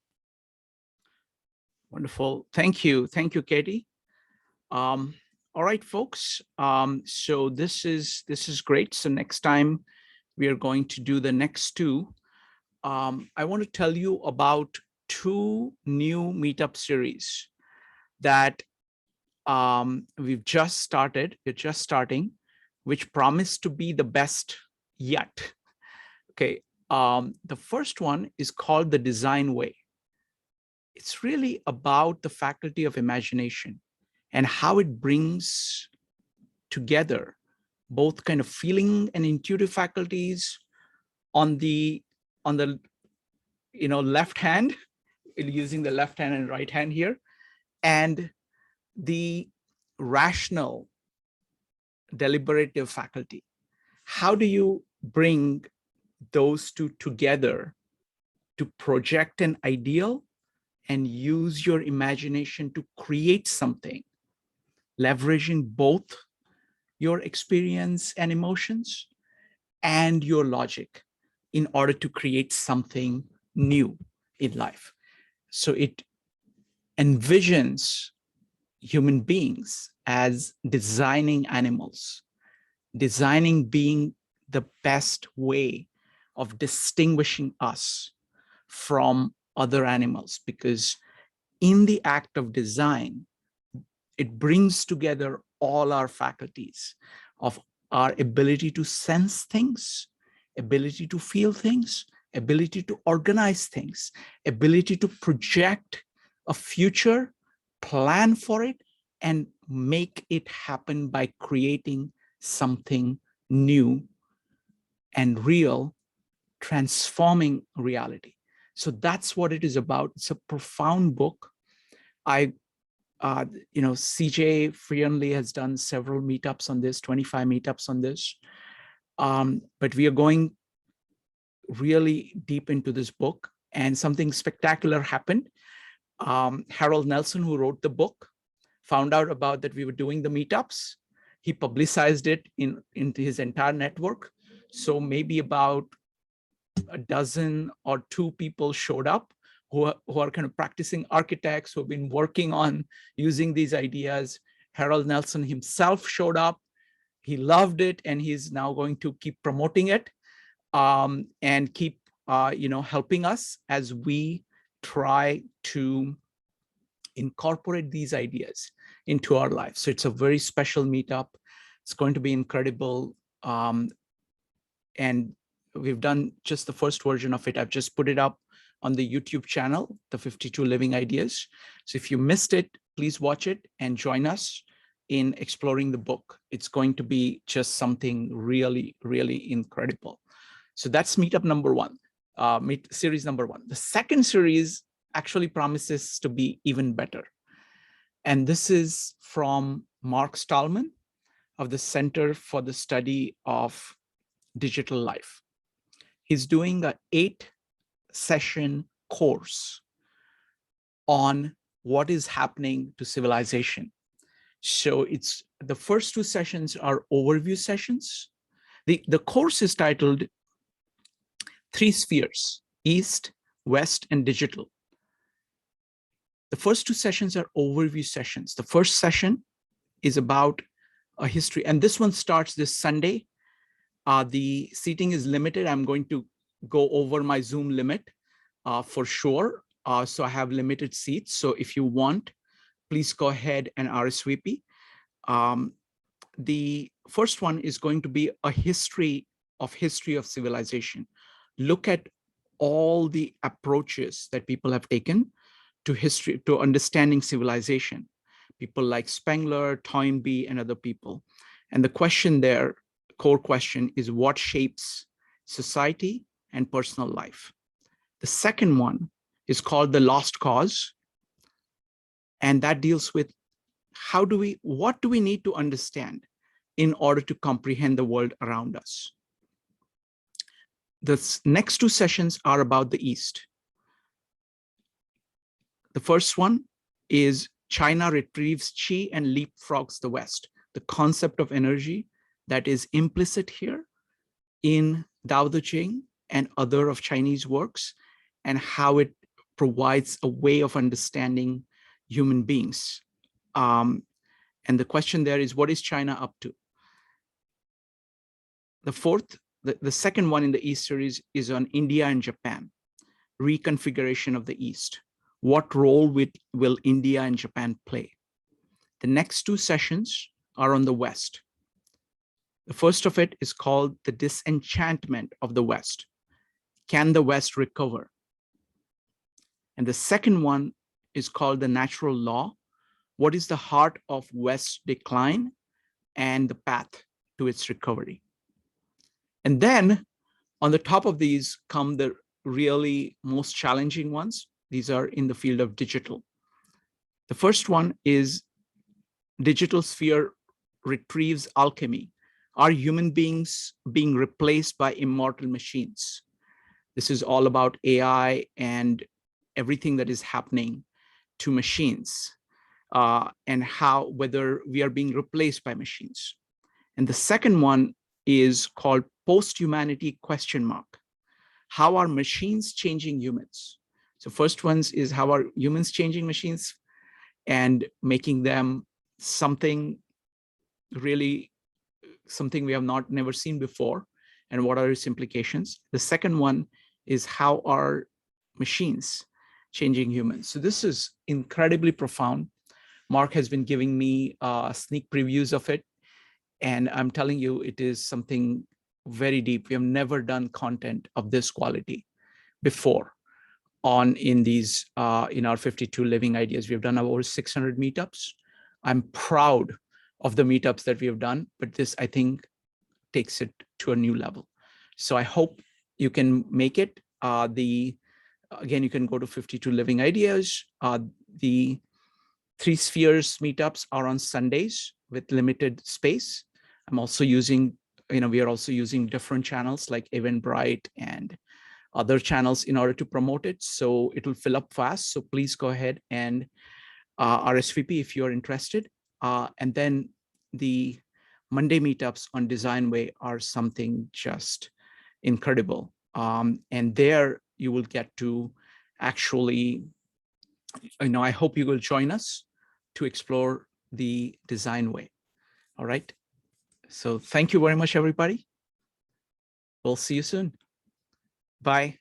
Wonderful. Thank you, Katie. All right, folks. So this is great. So next time we are going to do the next two. I want to tell you about two new meetup series that we've just started. We're just starting, which promise to be the best yet. Okay. The first one is called The Design Way. It's really about the faculty of imagination and how it brings together both kind of feeling and intuitive faculties on the left hand, using the left hand and right hand here, and the rational deliberative faculty. How do you bring those two together to project an ideal and use your imagination to create something, leveraging both your experience and emotions and your logic in order to create something new in life? So it envisions human beings as designing animals, designing being the best way of distinguishing us from other animals, because in the act of design, it brings together all our faculties of our ability to sense things, ability to feel things, ability to organize things, ability to project a future, plan for it, and make it happen by creating something new and real, transforming reality. So that's what it is about. It's a profound book. CJ Friendly has done several meetups on this, 25 meetups on this. But we are going really deep into this book, and something spectacular happened. Harold Nelson, who wrote the book, found out about that we were doing the meetups. He publicized it into his entire network. So maybe about a dozen or two people showed up who are kind of practicing architects who have been working on using these ideas. Harold Nelson himself showed up. He loved it, and he's now going to keep promoting it and keep helping us as we try to incorporate these ideas into our lives. So it's a very special meetup. It's going to be incredible. And we've done just the first version of it. I've just put it up on the YouTube channel, the 52 Living Ideas. So if you missed it, please watch it and join us in exploring the book. It's going to be just something really, really incredible. So that's meetup number one, series number one. The second series actually promises to be even better. And this is from Mark Stallman of the Center for the Study of Digital Life. He's doing an 8-session course on what is happening to civilization. So it's the first 2 sessions are overview sessions. The course is titled 3 Spheres, East, West, and Digital. The first 2 sessions are overview sessions. The first session is about a history, and this one starts this Sunday. The seating is limited. I'm going to go over my Zoom limit for sure. So I have limited seats. So if you want, please go ahead and RSVP. The first one is going to be a history of civilization. Look at all the approaches that people have taken to history, to understanding civilization. People like Spengler, Toynbee, and other people. And the question there, core question, is what shapes society and personal life. The second one is called The Lost Cause. And that deals with what do we need to understand in order to comprehend the world around us. The next 2 sessions are about the East. The first one is China retrieves Qi and leapfrogs the West, the concept of energy that is implicit here in Dao De Jing and other of Chinese works, and how it provides a way of understanding human beings. And the question there is, what is China up to? The second one in the East series is on India and Japan, reconfiguration of the East. What role will India and Japan play? The next 2 sessions are on the West. The first of it is called The Disenchantment of the West. Can the West recover? And the second one is called The Natural Law. What is the heart of West's decline and the path to its recovery? And then on the top of these come the really most challenging ones. These are in the field of digital. The first one is Digital Sphere Retrieves Alchemy. Are human beings being replaced by immortal machines? This is all about AI and everything that is happening to machines, and whether we are being replaced by machines. And the second one is called Post-Humanity ? How are machines changing humans? So first ones is how are humans changing machines and making them something we have never seen before, and what are its implications? The second one is how are machines changing humans? So this is incredibly profound. Mark has been giving me sneak previews of it, and I'm telling you, it is something very deep. We have never done content of this quality before in our 52 Living Ideas. We've done over 600 meetups. I'm proud of the meetups that we have done, but this, I think, takes it to a new level. So I hope you can make it. Again, you can go to 52 Living Ideas. The 3 Spheres meetups are on Sundays with limited space. I'm also using, we are also using different channels like Eventbrite and other channels in order to promote it. So it will fill up fast. So please go ahead and RSVP if you're interested. And then the Monday meetups on Design Way are something just incredible. And there you will get to actually, I hope you will join us to explore the design way. All right. So thank you very much, everybody. We'll see you soon. Bye.